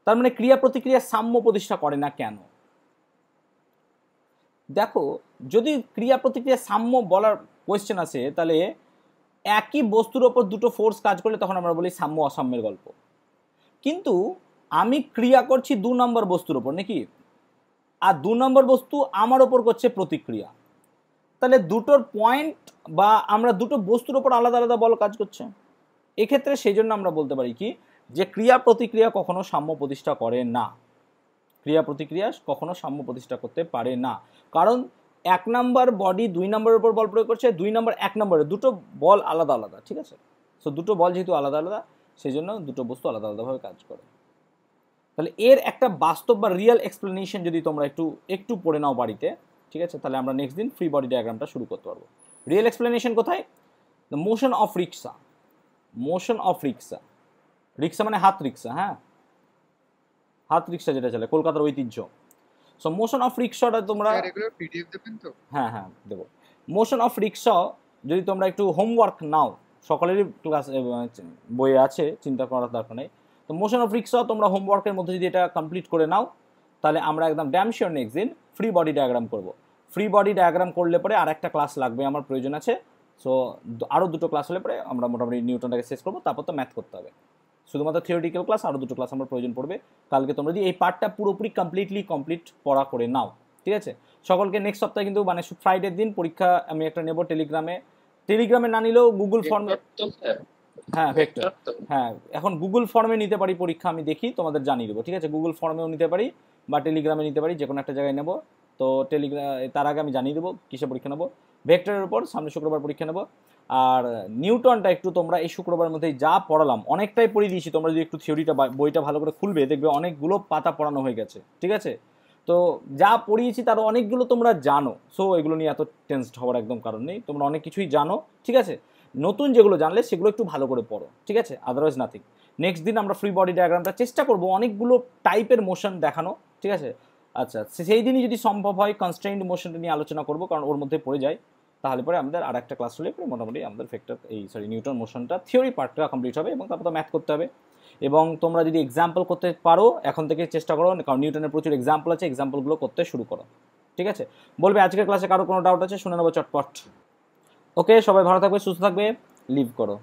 তার মানে ক্রিয়া প্রতিক্রিয়া সাম্য প্রতিষ্ঠা করে না কেন? দেখো যদি ক্রিয়া প্রতিক্রিয়া সাম্য বলার কোয়েশ্চেন আসে, তাহলে একই বস্তুর ওপর দুটো ফোর্স কাজ করলে তখন আমরা বলি সাম্য অসাম্যের গল্প। কিন্তু আমি ক্রিয়া করছি 2 নম্বর বস্তুর ওপর নাকি, আর 2 নম্বর বস্তু আমার ওপর করছে প্রতিক্রিয়া, তাহলে দুটোর পয়েন্ট বা আমরা দুটো বস্তুর ওপর আলাদা আলাদা বল কাজ করছে। এক্ষেত্রে সেই জন্য আমরা বলতে পারি কি, যে ক্রিয়া প্রতিক্রিয়া কখনো সাম্য প্রতিষ্ঠা করে না, ক্রিয়া প্রতিক্রিয়া কখনো সাম্য প্রতিষ্ঠা করতে পারে না। কারণ 1 নাম্বার বডি 2 নাম্বারের উপর বল প্রয়োগ করছে, 2 নাম্বার 1 নাম্বারে, দুটো বল আলাদা আলাদা, ঠিক আছে? সো দুটো বল যেহেতু আলাদা আলাদা, সেই জন্য দুটো বস্তু আলাদা আলাদাভাবে কাজ করে। তাহলে এর একটা বাস্তব বা রিয়েল এক্সপ্লেনেশন যদি তোমরা একটু পড়ে নাও বাড়িতে, ঠিক আছে, তাহলে আমরা নেক্সট দিন ফ্রি বডি ডায়াগ্রামটা শুরু করতে পারবো। রিয়েল এক্সপ্লেনেশন কোথায়? The motion of rickshaw, motion of rickshaw, rickshaw মানে হাত রিক্সা, হ্যাঁ, হাত রিক্সা যেটা চলে, কলকাতার ঐতিহ্য। সো মোশন অফ রিক্সাটা তোমরা রেগুলার পিডিএফ দেবেন তো? হ্যাঁ হ্যাঁ দেবো। মোশন অফ রিক্সা যদি তোমরা একটু হোমওয়ার্ক নাও, সকলেরই ক্লাস বইয়ে আছে, চিন্তা করার দরকার নেই। তো মোশন অফ রিক্সা তোমরা হোমওয়ার্কের মধ্যে যদি এটা কমপ্লিট করে নাও, তাহলে আমরা একদম ড্যাম শিওর নেক্সট দিন ফ্রি বডি ডায়াগ্রাম করব। ফ্রি বডি ডায়াগ্রাম করলে পরে আর একটা ক্লাস লাগবে, আমার প্রয়োজন আছে। সো আরও দুটো ক্লাস হলে পরে আমরা মোটামুটি নিউটনটাকে শেষ করবো, তারপর তো ম্যাথ করতে হবে। শুধুমাত্র থিওরিটিক্যাল ক্লাস আরও দুটো ক্লাস আমার প্রয়োজন পড়বে। কালকে তোমরা যদি এই পার্টটা পুরোপুরি কমপ্লিট পড়া করে নাও, ঠিক আছে? সকলকে নেক্সট সপ্তাহে কিন্তু মানে ফ্রাইডের দিন পরীক্ষা আমি একটা নেব টেলিগ্রামে না নিলেও গুগল ফর্মে। হ্যাঁ ভেক্টর, হ্যাঁ এখন গুগল ফর্মে নিতে পারি পরীক্ষা, আমি দেখি তোমাদের জানিয়ে দেবো, ঠিক আছে? গুগল ফর্মেও নিতে পারি বা টেলিগ্রামে নিতে পারি, যে কোনো একটা জায়গায় নেবো। তো তার আগে আমি জানিয়ে দেবো কিসে পরীক্ষা নেবো। ভেক্টরের উপর সামনে শুক্রবার পরীক্ষা নেবো। আর নিউটনটা একটু তোমরা এই শুক্রবারের মধ্যে যা পড়ালাম অনেকটাই পড়িয়ে দিয়েছি, তোমরা যদি একটু থিওরিটা বইটা ভালো করে খুলবে দেখবে অনেকগুলো পাতা পড়ানো হয়ে গেছে, ঠিক আছে? তো যা পড়িয়েছি তারও অনেকগুলো তোমরা জানো। সো এগুলো নিয়ে এত টেনসড হওয়ার একদম কারণ নেই, তোমরা অনেক কিছুই জানো, ঠিক আছে? নতুন যেগুলো জানলে সেগুলো একটু ভালো করে পড়ো, ঠিক আছে? Otherwise nothing. নেক্সট দিন আমরা ফ্রি বডি ডায়াগ্রামটা চেষ্টা করবো অনেকগুলো টাইপের মোশন দেখানো, ঠিক আছে? আচ্ছা সেই দিনই যদি সম্ভব হয় কনস্ট্রেইনড মোশনটা নিয়ে আলোচনা করবো, কারণ ওর মধ্যে পড়ে যায়। তাহলে পরে আমাদের আর একটা ক্লাস হলে পরে মোটামুটি আমাদের নিউটন মোশনটা থিওরি পার্টটা কমপ্লিট হবে, এবং তারপর তো ম্যাথ করতে হবে। এবং তোমরা যদি এক্সাম্পল করতে পারো এখন থেকে চেষ্টা করো, কারণ নিউটনের প্রচুর এক্সাম্পল আছে, এক্সাম্পলগুলো করতে শুরু করো, ঠিক আছে? বলবে আজকের ক্লাসে কারো কোনো ডাউট আছে, শুনে নেবো চটপট। ওকে, সবাই ভালো থাকবে, সুস্থ থাকবে, লিভ করো।